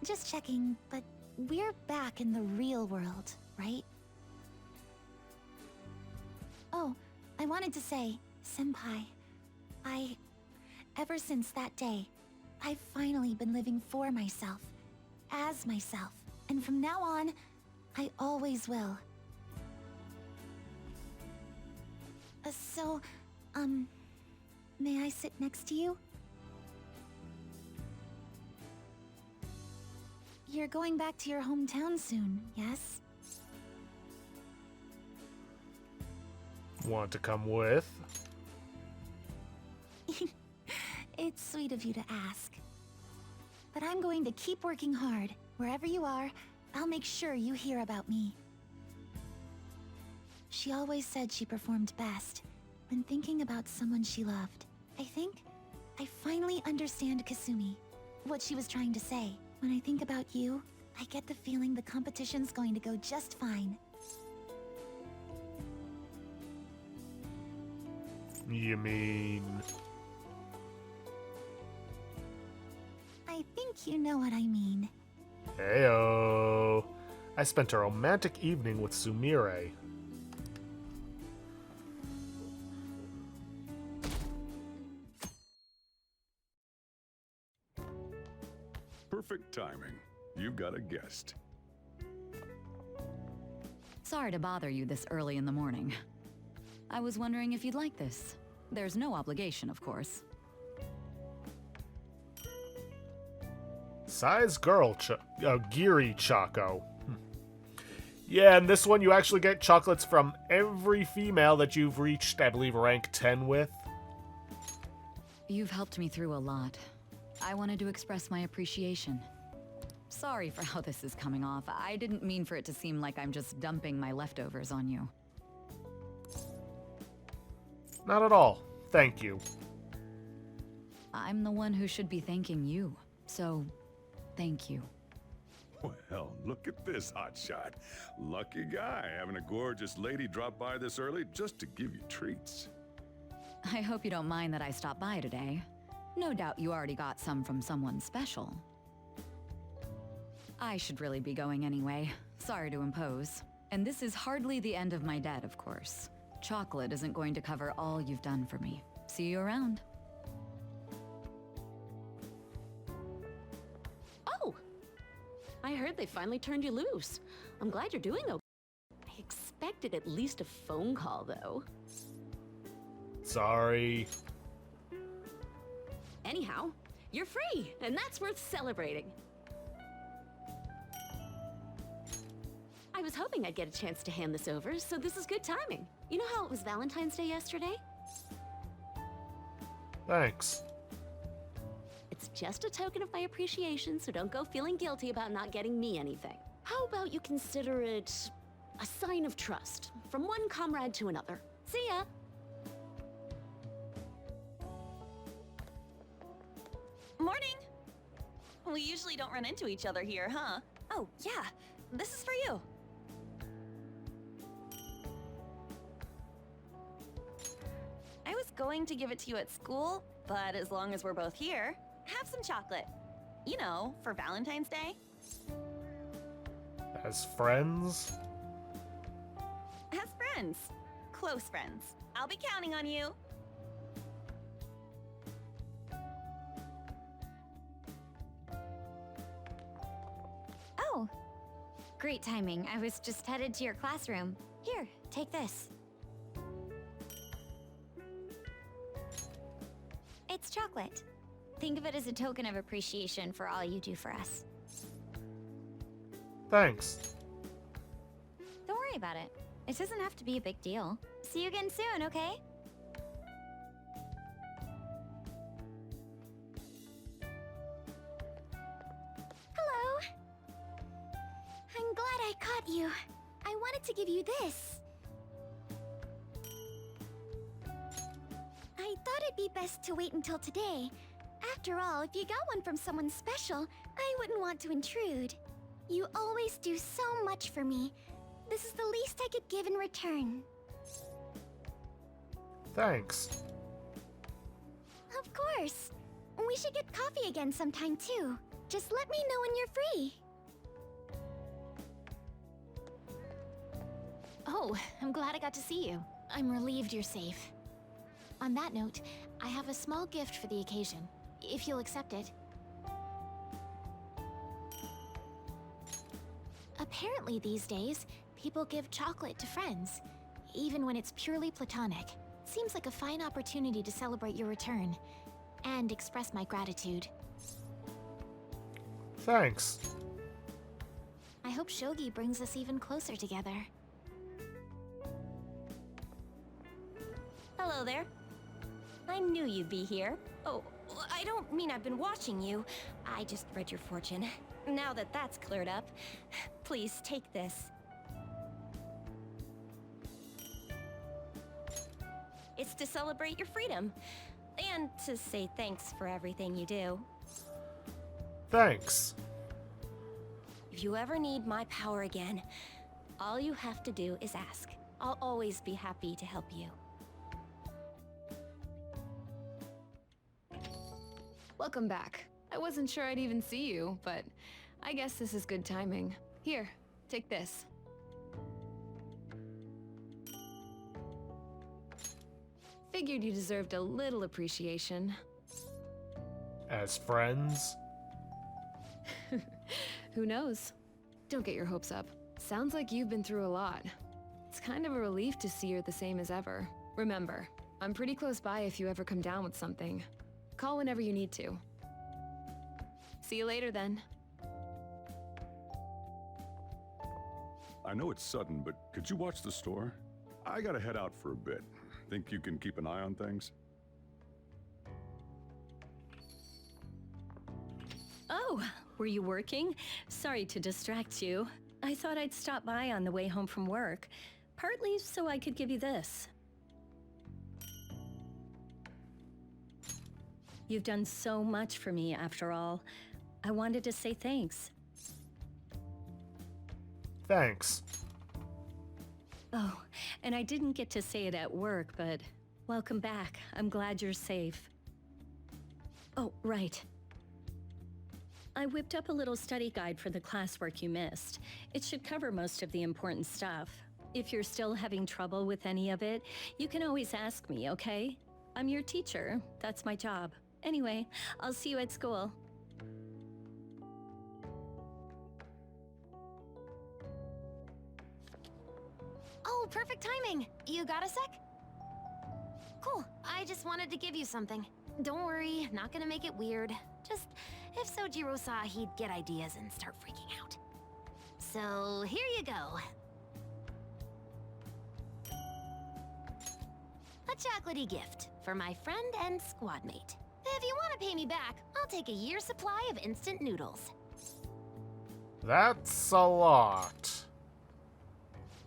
Just checking, but we're back in the real world, right? Oh, I wanted to say, Senpai, ever since that day, I've finally been living for myself, as myself, and from now on, I always will. So, may I sit next to you? You're going back to your hometown soon, yes? Want to come with? It's sweet of you to ask. But I'm going to keep working hard. Wherever you are, I'll make sure you hear about me. She always said she performed best when thinking about someone she loved. I think I finally understand Kasumi, what she was trying to say. When I think about you, I get the feeling the competition's going to go just fine. You mean... I think you know what I mean. Heyo. I spent a romantic evening with Sumire. Perfect timing. You've got a guest. Sorry to bother you this early in the morning. I was wondering if you'd like this. There's no obligation, of course. Size girl, Giri Choco. Yeah, and this one you actually get chocolates from every female that you've reached, I believe, rank 10 with. You've helped me through a lot. I wanted to express my appreciation. Sorry for how this is coming off. I didn't mean for it to seem like I'm just dumping my leftovers on you. Not at all. Thank you. I'm the one who should be thanking you, so thank you. Well, look at this hotshot. Lucky guy having a gorgeous lady drop by this early just to give you treats. I hope you don't mind that I stopped by today. No doubt you already got some from someone special. I should really be going anyway. Sorry to impose. And this is hardly the end of my debt, of course. Chocolate isn't going to cover all you've done for me. See you around. Oh! I heard they finally turned you loose. I'm glad you're doing okay. I expected at least a phone call, though. Sorry. Anyhow, you're free, and that's worth celebrating. I was hoping I'd get a chance to hand this over, so this is good timing. You know how it was Valentine's Day yesterday? Thanks. It's just a token of my appreciation, so don't go feeling guilty about not getting me anything. How about you consider it a sign of trust from one comrade to another? See ya! Morning! We usually don't run into each other here, huh? Oh, yeah. This is for you. I was going to give it to you at school, but as long as we're both here, have some chocolate. You know, for Valentine's Day. As friends? As friends. Close friends. I'll be counting on you. Oh, great timing. I was just headed to your classroom. Here, take this. It's chocolate. Think of it as a token of appreciation for all you do for us. Thanks. Don't worry about it. It doesn't have to be a big deal. See you again soon, okay? Hello. I'm glad I caught you. I wanted to give you this. I thought it'd be best to wait until today. After all, if you got one from someone special, I wouldn't want to intrude. You always do so much for me. This is the least I could give in return. Thanks. Of course. We should get coffee again sometime too. Just let me know when you're free. Oh, I'm glad I got to see you. I'm relieved you're safe. On that note, I have a small gift for the occasion, if you'll accept it. Apparently these days, people give chocolate to friends, even when it's purely platonic. Seems like a fine opportunity to celebrate your return, and express my gratitude. Thanks. I hope Shogi brings us even closer together. Hello there. I knew you'd be here. Oh, I don't mean I've been watching you. I just read your fortune. Now that that's cleared up, please take this. It's to celebrate your freedom, and to say thanks for everything you do. Thanks. If you ever need my power again, all you have to do is ask. I'll always be happy to help you. Welcome back. I wasn't sure I'd even see you, but I guess this is good timing. Here, take this. Figured you deserved a little appreciation. As friends? Who knows? Don't get your hopes up. Sounds like you've been through a lot. It's kind of a relief to see you're the same as ever. Remember, I'm pretty close by if you ever come down with something. Call whenever you need to. See you later then. I know it's sudden, but could you watch the store? I gotta head out for a bit. Think you can keep an eye on things? Oh, were you working? Sorry to distract you. I thought I'd stop by on the way home from work, partly so I could give you this. You've done so much for me, after all. I wanted to say thanks. Thanks. Oh, and I didn't get to say it at work, but welcome back. I'm glad you're safe. Oh, right. I whipped up a little study guide for the classwork you missed. It should cover most of the important stuff. If you're still having trouble with any of it, you can always ask me, okay? I'm your teacher. That's my job. Anyway, I'll see you at school. Oh, perfect timing! You got a sec? Cool. I just wanted to give you something. Don't worry, not gonna make it weird. Just, if Sojiro saw, he'd get ideas and start freaking out. So here you go. A chocolatey gift for my friend and squad mate. If you want to pay me back, I'll take a year's supply of instant noodles. That's a lot.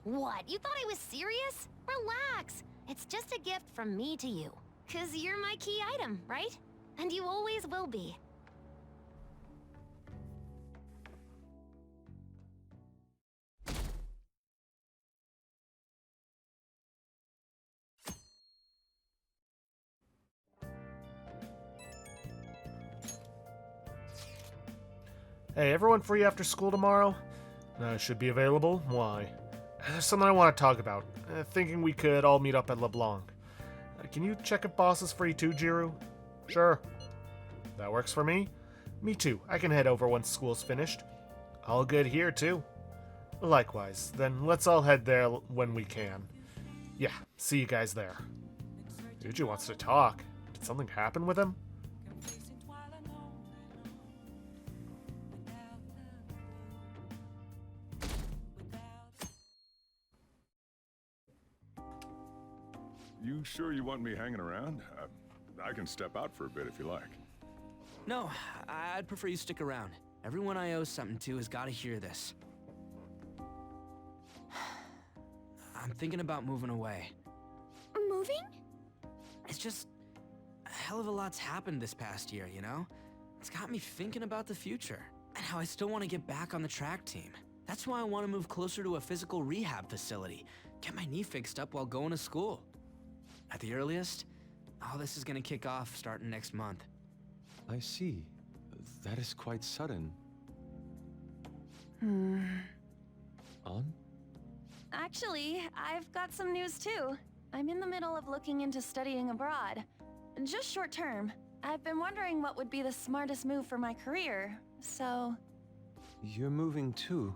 What? You thought I was serious? Relax. It's just a gift from me to you. 'Cause you're my key item, right? And you always will be. Hey, everyone free after school tomorrow? Should be available. Why? There's something I want to talk about. Thinking we could all meet up at LeBlanc. Can you check if boss is free too, Jiru? Sure. That works for me? Me too. I can head over once school's finished. All good here, too. Likewise. Then let's all head there when we can. Yeah, see you guys there. Yuji wants to talk. Did something happen with him? You sure you want me hanging around? I can step out for a bit if you like. No, I'd prefer you stick around. Everyone I owe something to has got to hear this. I'm thinking about moving away. Moving? It's just a hell of a lot's happened this past year, you know? It's got me thinking about the future and how I still want to get back on the track team. That's why I want to move closer to a physical rehab facility, get my knee fixed up while going to school. At the earliest, all this is gonna kick off starting next month. I see. That is quite sudden. On? Actually, I've got some news too. I'm in the middle of looking into studying abroad. Just short term. I've been wondering what would be the smartest move for my career, so... You're moving too.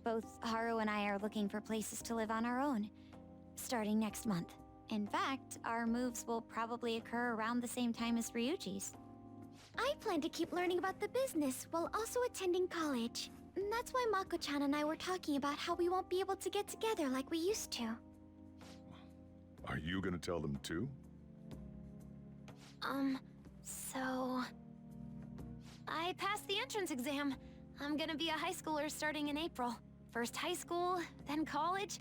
Both Haru and I are looking for places to live on our own, starting next month. In fact, our moves will probably occur around the same time as Ryuji's. I plan to keep learning about the business while also attending college. And that's why Mako-chan and I were talking about how we won't be able to get together like we used to. Are you gonna tell them too? So... I passed the entrance exam. I'm gonna be a high schooler starting in April. First high school, then college.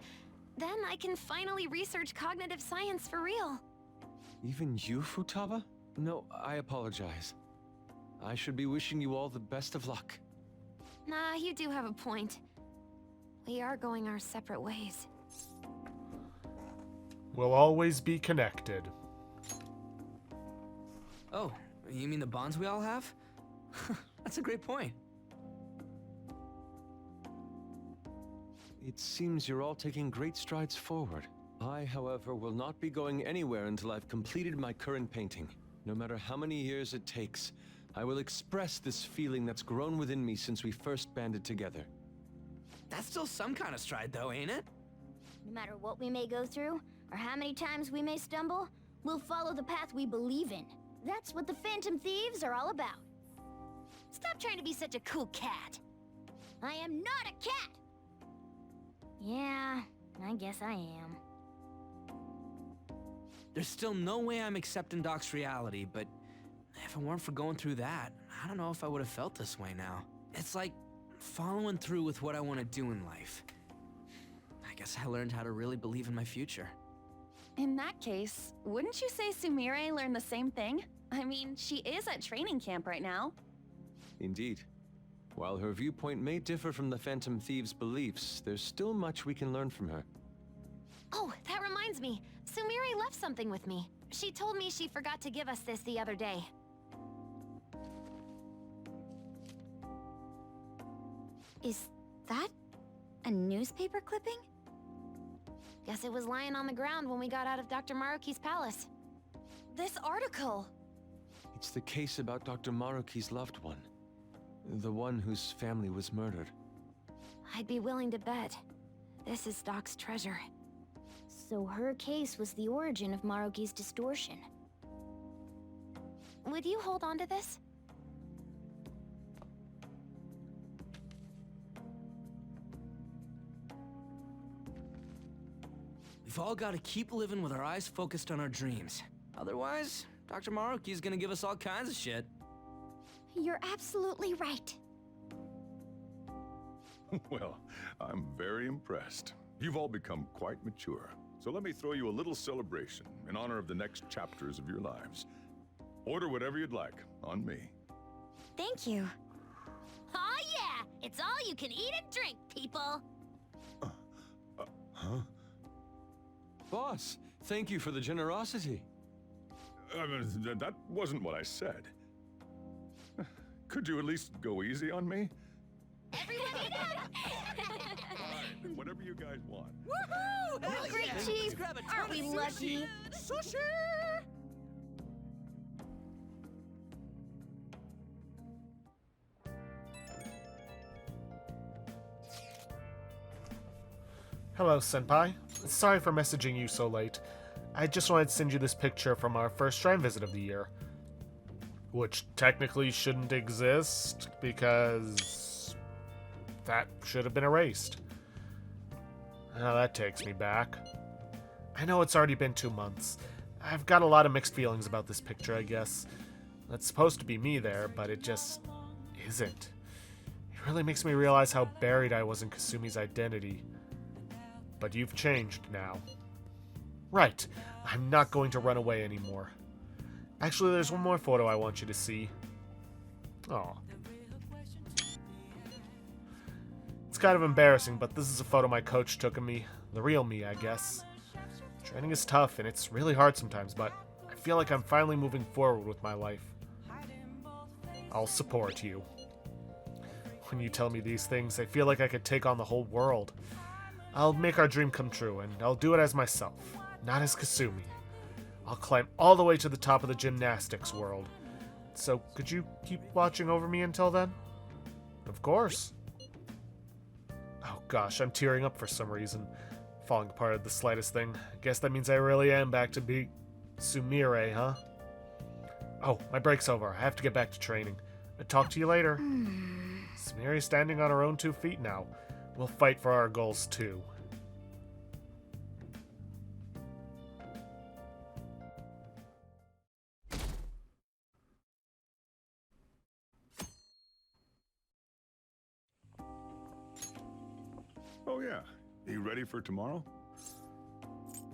Then I can finally research cognitive science for real. Even you, Futaba? No, I apologize. I should be wishing you all the best of luck. Nah, you do have a point. We are going our separate ways. We'll always be connected. Oh, you mean the bonds we all have? That's a great point. It seems you're all taking great strides forward. I, however, will not be going anywhere until I've completed my current painting. No matter how many years it takes, I will express this feeling that's grown within me since we first banded together. That's still some kind of stride though, ain't it? No matter what we may go through, or how many times we may stumble, we'll follow the path we believe in. That's what the Phantom Thieves are all about. Stop trying to be such a cool cat. I am not a cat! Yeah, I guess I am. There's still no way I'm accepting Doc's reality, but if it weren't for going through that, I don't know if I would have felt this way now. It's like following through with what I want to do in life. I guess I learned how to really believe in my future. In that case, wouldn't you say Sumire learned the same thing? I mean, she is at training camp right now. Indeed. While her viewpoint may differ from the Phantom Thieves' beliefs, there's still much we can learn from her. Oh, that reminds me. Sumire left something with me. She told me she forgot to give us this the other day. Is that a newspaper clipping? Guess it was lying on the ground when we got out of Dr. Maruki's palace. This article! It's the case about Dr. Maruki's loved one. The one whose family was murdered. I'd be willing to bet this is Doc's treasure. So her case was the origin of Maruki's distortion. Would you hold on to this? We've all got to keep living with our eyes focused on our dreams. Otherwise, Dr. Maruki's gonna give us all kinds of shit. You're absolutely right. Well, I'm very impressed. You've all become quite mature. So let me throw you a little celebration in honor of the next chapters of your lives. Order whatever you'd like, on me. Thank you. Oh yeah! It's all you can eat and drink, people! Huh? Boss, thank you for the generosity. That wasn't what I said. Could you at least go easy on me? Whatever you guys want. Woohoo! Hell Great, yeah. Chief! Grab a ton Aren't we of lucky? Sushi! Hello, Senpai. Sorry for messaging you so late. I just wanted to send you this picture from our first shrine visit of the year. Which technically shouldn't exist, because that should have been erased. Now that takes me back. I know it's already been 2 months. I've got a lot of mixed feelings about this picture, I guess. It's supposed to be me there, but it just isn't. It really makes me realize how buried I was in Kasumi's identity. But you've changed now. Right, I'm not going to run away anymore. Actually, there's one more photo I want you to see. Aw. It's kind of embarrassing, but this is a photo my coach took of me. The real me, I guess. Training is tough, and it's really hard sometimes, but I feel like I'm finally moving forward with my life. I'll support you. When you tell me these things, I feel like I could take on the whole world. I'll make our dream come true, and I'll do it as myself, not as Kasumi. I'll climb all the way to the top of the gymnastics world. So, could you keep watching over me until then? Of course. Oh gosh, I'm tearing up for some reason. Falling apart at the slightest thing. I guess that means I really am back to be Sumire, huh? Oh, my break's over. I have to get back to training. I'll talk to you later. Sumire's standing on her own 2 feet now. We'll fight for our goals too. Oh yeah. You ready for tomorrow?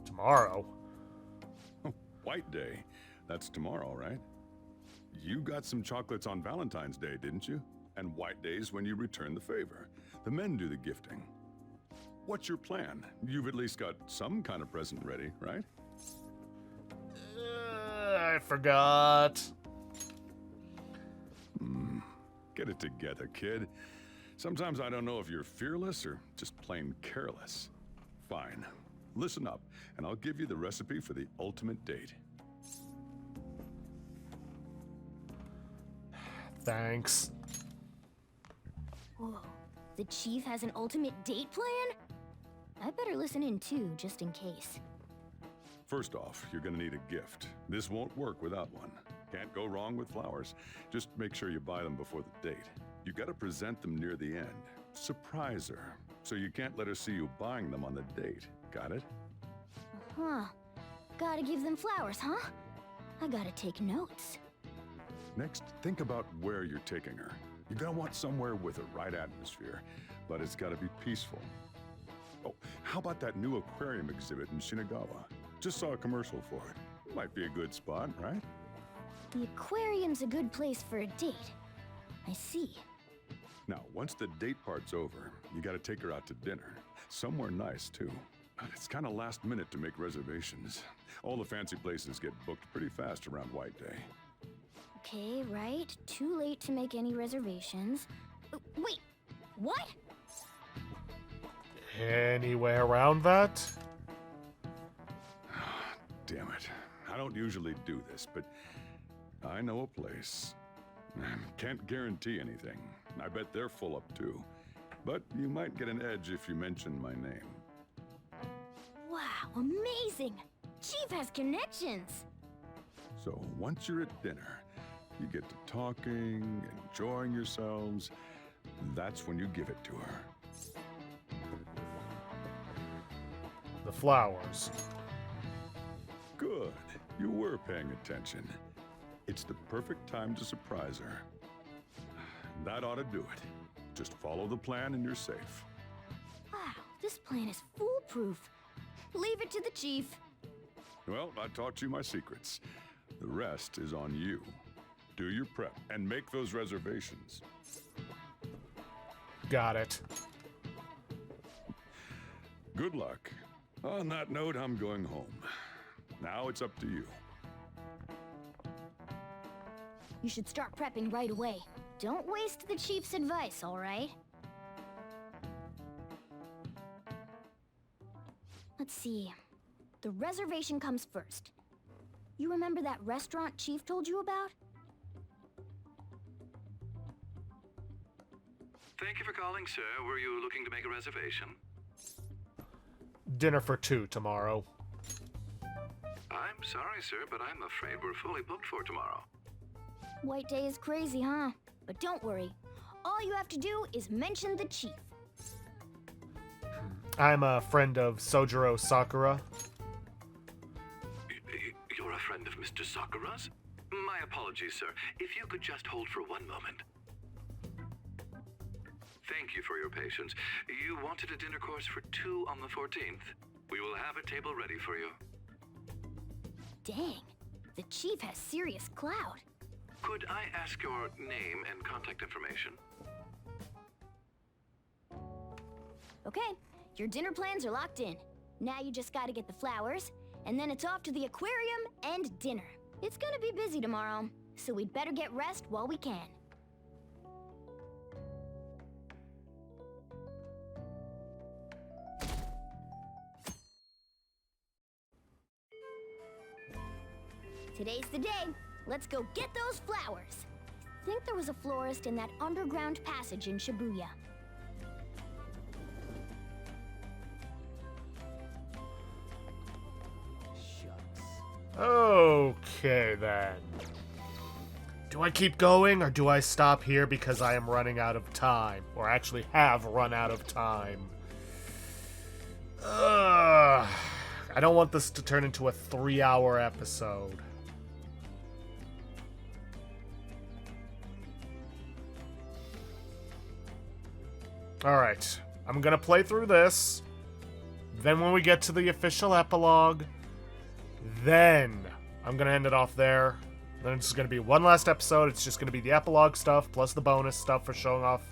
Tomorrow? White Day. That's tomorrow, right? You got some chocolates on Valentine's Day, didn't you? And White Day's when you return the favor. The men do the gifting. What's your plan? You've at least got some kind of present ready, right? I forgot. Get it together, kid. Sometimes I don't know if you're fearless or just plain careless. Fine. Listen up, and I'll give you the recipe for the ultimate date. Thanks. Whoa. The Chief has an ultimate date plan? I better listen in too, just in case. First off, you're gonna need a gift. This won't work without one. Can't go wrong with flowers. Just make sure you buy them before the date. You gotta present them near the end. Surprise her. So you can't let her see you buying them on the date. Got it? Huh. Gotta give them flowers, huh? I gotta take notes. Next, think about where you're taking her. You're gonna want somewhere with the right atmosphere, but it's gotta be peaceful. Oh, how about that new aquarium exhibit in Shinagawa? Just saw a commercial for it. Might be a good spot, right? The aquarium's a good place for a date. I see. Now, once the date part's over, you gotta take her out to dinner. Somewhere nice, too. But it's kinda last minute to make reservations. All the fancy places get booked pretty fast around White Day. Okay, right. Too late to make any reservations. Wait, what? Any way around that? Damn it. I don't usually do this, but I know a place. Can't guarantee anything. I bet they're full up too. But you might get an edge if you mention my name. Wow, amazing! Chief has connections! So once you're at dinner, you get to talking, enjoying yourselves. That's when you give it to her. The flowers. Good. You were paying attention. It's the perfect time to surprise her. That ought to do it. Just follow the plan and you're safe. Wow, this plan is foolproof. Leave it to the chief. Well, I taught you my secrets. The rest is on you. Do your prep and make those reservations. Got it. Good luck. On that note, I'm going home. Now it's up to you. You should start prepping right away. Don't waste the chief's advice, all right? Let's see. The reservation comes first. You remember that restaurant Chief told you about? Thank you for calling, sir. Were you looking to make a reservation? Dinner for 2 tomorrow. I'm sorry, sir, but I'm afraid we're fully booked for tomorrow. White Day is crazy, huh? But don't worry. All you have to do is mention the chief. I'm a friend of Sojiro Sakura. You're a friend of Mr. Sakura's? My apologies, sir. If you could just hold for one moment. Thank you for your patience. You wanted a dinner course for 2 on the 14th. We will have a table ready for you. Dang, the chief has serious clout. Could I ask your name and contact information? Okay, your dinner plans are locked in. Now you just gotta get the flowers, and then it's off to the aquarium and dinner. It's gonna be busy tomorrow, so we'd better get rest while we can. Today's the day. Let's go get those flowers. I think there was a florist in that underground passage in Shibuya. Okay, then. Do I keep going, or do I stop here because I am running out of time? Or actually have run out of time? I don't want this to turn into a 3-hour episode. Alright, I'm gonna play through this. Then when we get to the official epilogue, then I'm gonna end it off there. Then it's gonna be one last episode. It's just gonna be the epilogue stuff plus the bonus stuff for showing off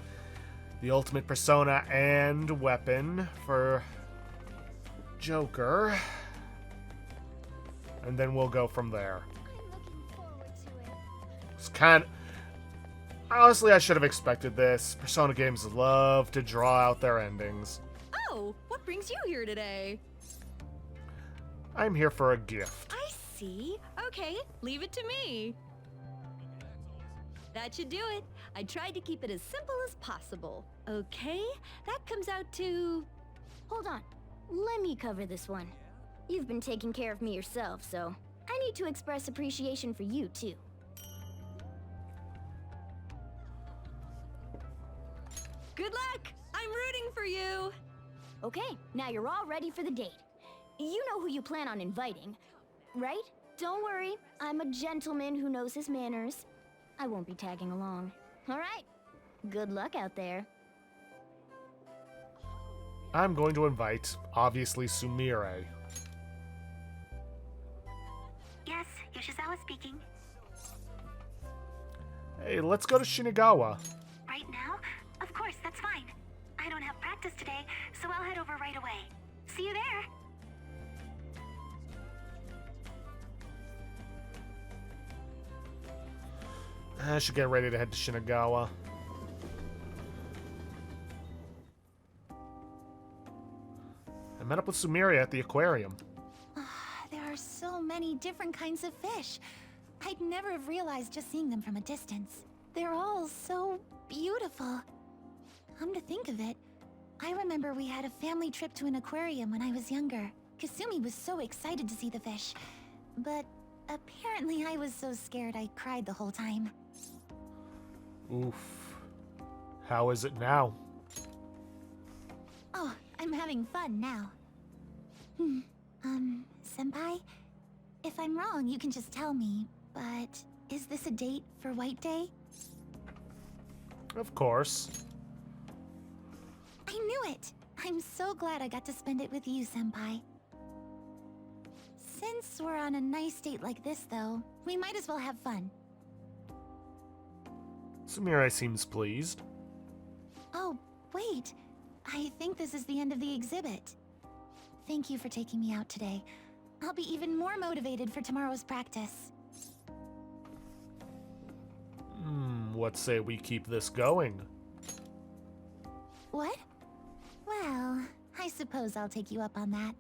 the ultimate persona and weapon for Joker. And then we'll go from there. It's kind of... Honestly, I should have expected this. Persona games love to draw out their endings. Oh, what brings you here today? I'm here for a gift. I see. Okay, leave it to me. That should do it. I tried to keep it as simple as possible. Okay, that comes out to... Hold on. Let me cover this one. You've been taking care of me yourself, so I need to express appreciation for you, too. Good luck! I'm rooting for you! Okay, now you're all ready for the date. You know who you plan on inviting, right? Don't worry, I'm a gentleman who knows his manners. I won't be tagging along. All right, good luck out there. I'm going to invite, obviously, Sumire. Yes, Yoshizawa speaking. Hey, let's go to Shinagawa. Right now? Of course, that's fine. I don't have practice today, so I'll head over right away. See you there! I should get ready to head to Shinagawa. I met up with Sumire at the aquarium. There are so many different kinds of fish. I'd never have realized just seeing them from a distance. They're all so beautiful. Come to think of it, I remember we had a family trip to an aquarium when I was younger. Kasumi was so excited to see the fish. But apparently I was so scared I cried the whole time. Oof. How is it now? Oh, I'm having fun now. Senpai? If I'm wrong, you can just tell me, but is this a date for White Day? Of course. I knew it! I'm so glad I got to spend it with you, Senpai. Since we're on a nice date like this, though, we might as well have fun. Sumire seems pleased. Oh, wait. I think this is the end of the exhibit. Thank you for taking me out today. I'll be even more motivated for tomorrow's practice. What say we keep this going? What? Well, I suppose I'll take you up on that.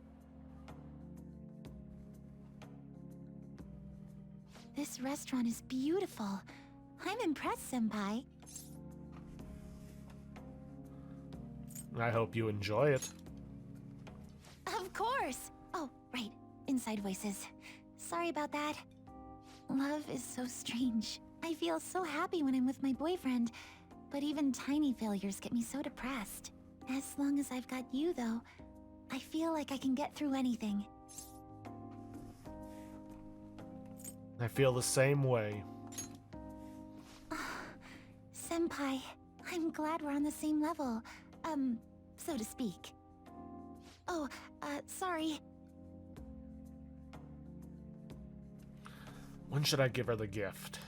This restaurant is beautiful. I'm impressed, Senpai. I hope you enjoy it. Of course! Oh, right. Inside voices. Sorry about that. Love is so strange. I feel so happy when I'm with my boyfriend, but even tiny failures get me so depressed. As long as I've got you, though, I feel like I can get through anything. I feel the same way. Senpai, I'm glad we're on the same level. So to speak. Oh, sorry. When should I give her the gift?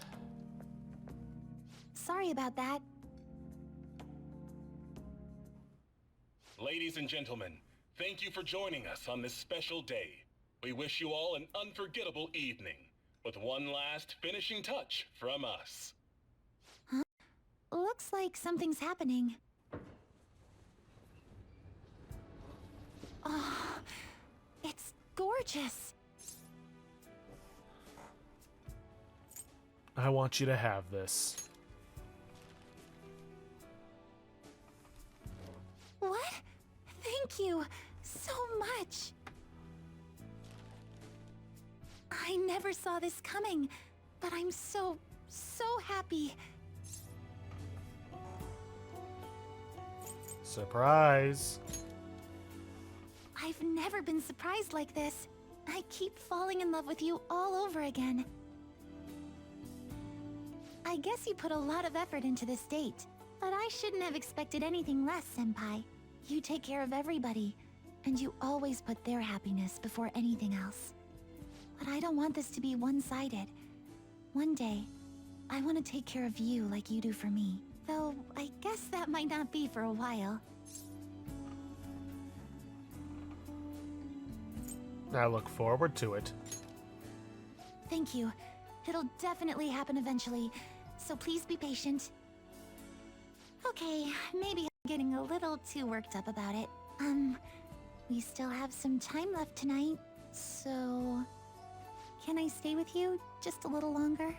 Sorry about that. Ladies and gentlemen, thank you for joining us on this special day. We wish you all an unforgettable evening, with one last finishing touch from us. Huh? Looks like something's happening. Oh, it's gorgeous. I want you to have this. What? Thank you so much. I never saw this coming, but I'm so happy. Surprise. I've never been surprised like this. I keep falling in love with you all over again. I guess you put a lot of effort into this date, but I shouldn't have expected anything less, Senpai. You take care of everybody, and you always put their happiness before anything else. But I don't want this to be one-sided. One day, I want to take care of you like you do for me. Though, I guess that might not be for a while. I look forward to it. Thank you. It'll definitely happen eventually, so please be patient. Okay, maybe I'm getting a little too worked up about it. We still have some time left tonight, so... Can I stay with you just a little longer?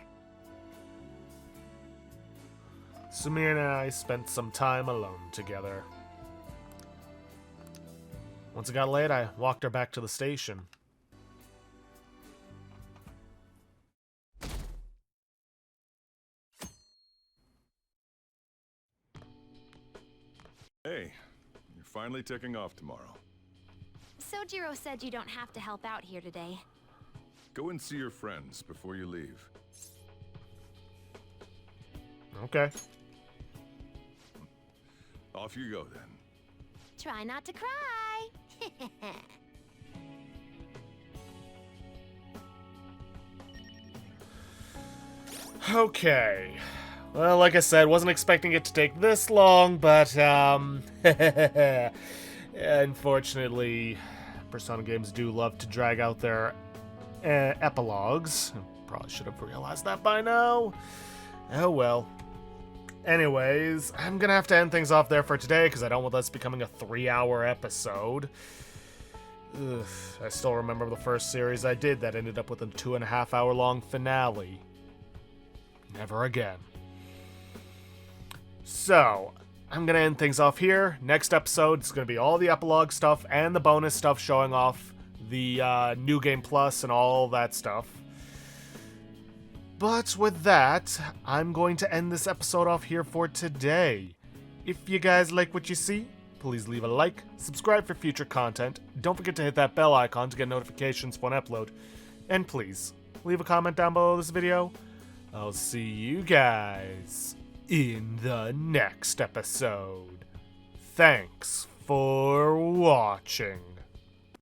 Sumire and I spent some time alone together. Once it got late, I walked her back to the station. Hey, you're finally taking off tomorrow. Sojiro said you don't have to help out here today. Go and see your friends before you leave. Okay. Off you go, then. Try not to cry. Okay. Well, like I said, wasn't expecting it to take this long, but, unfortunately, Persona games do love to drag out their epilogues. Probably should have realized that by now. Oh well. Anyways, I'm gonna have to end things off there for today, because I don't want this becoming a 3-hour episode. Ugh, I still remember the first series I did that ended up with a 2.5-hour long finale. Never again. So, I'm gonna end things off here. Next episode is gonna be all the epilogue stuff and the bonus stuff showing off the New Game Plus and all that stuff. But with that, I'm going to end this episode off here for today. If you guys like what you see, please leave a like, subscribe for future content, don't forget to hit that bell icon to get notifications when I upload, and please, leave a comment down below this video. I'll see you guys in the next episode. Thanks for watching.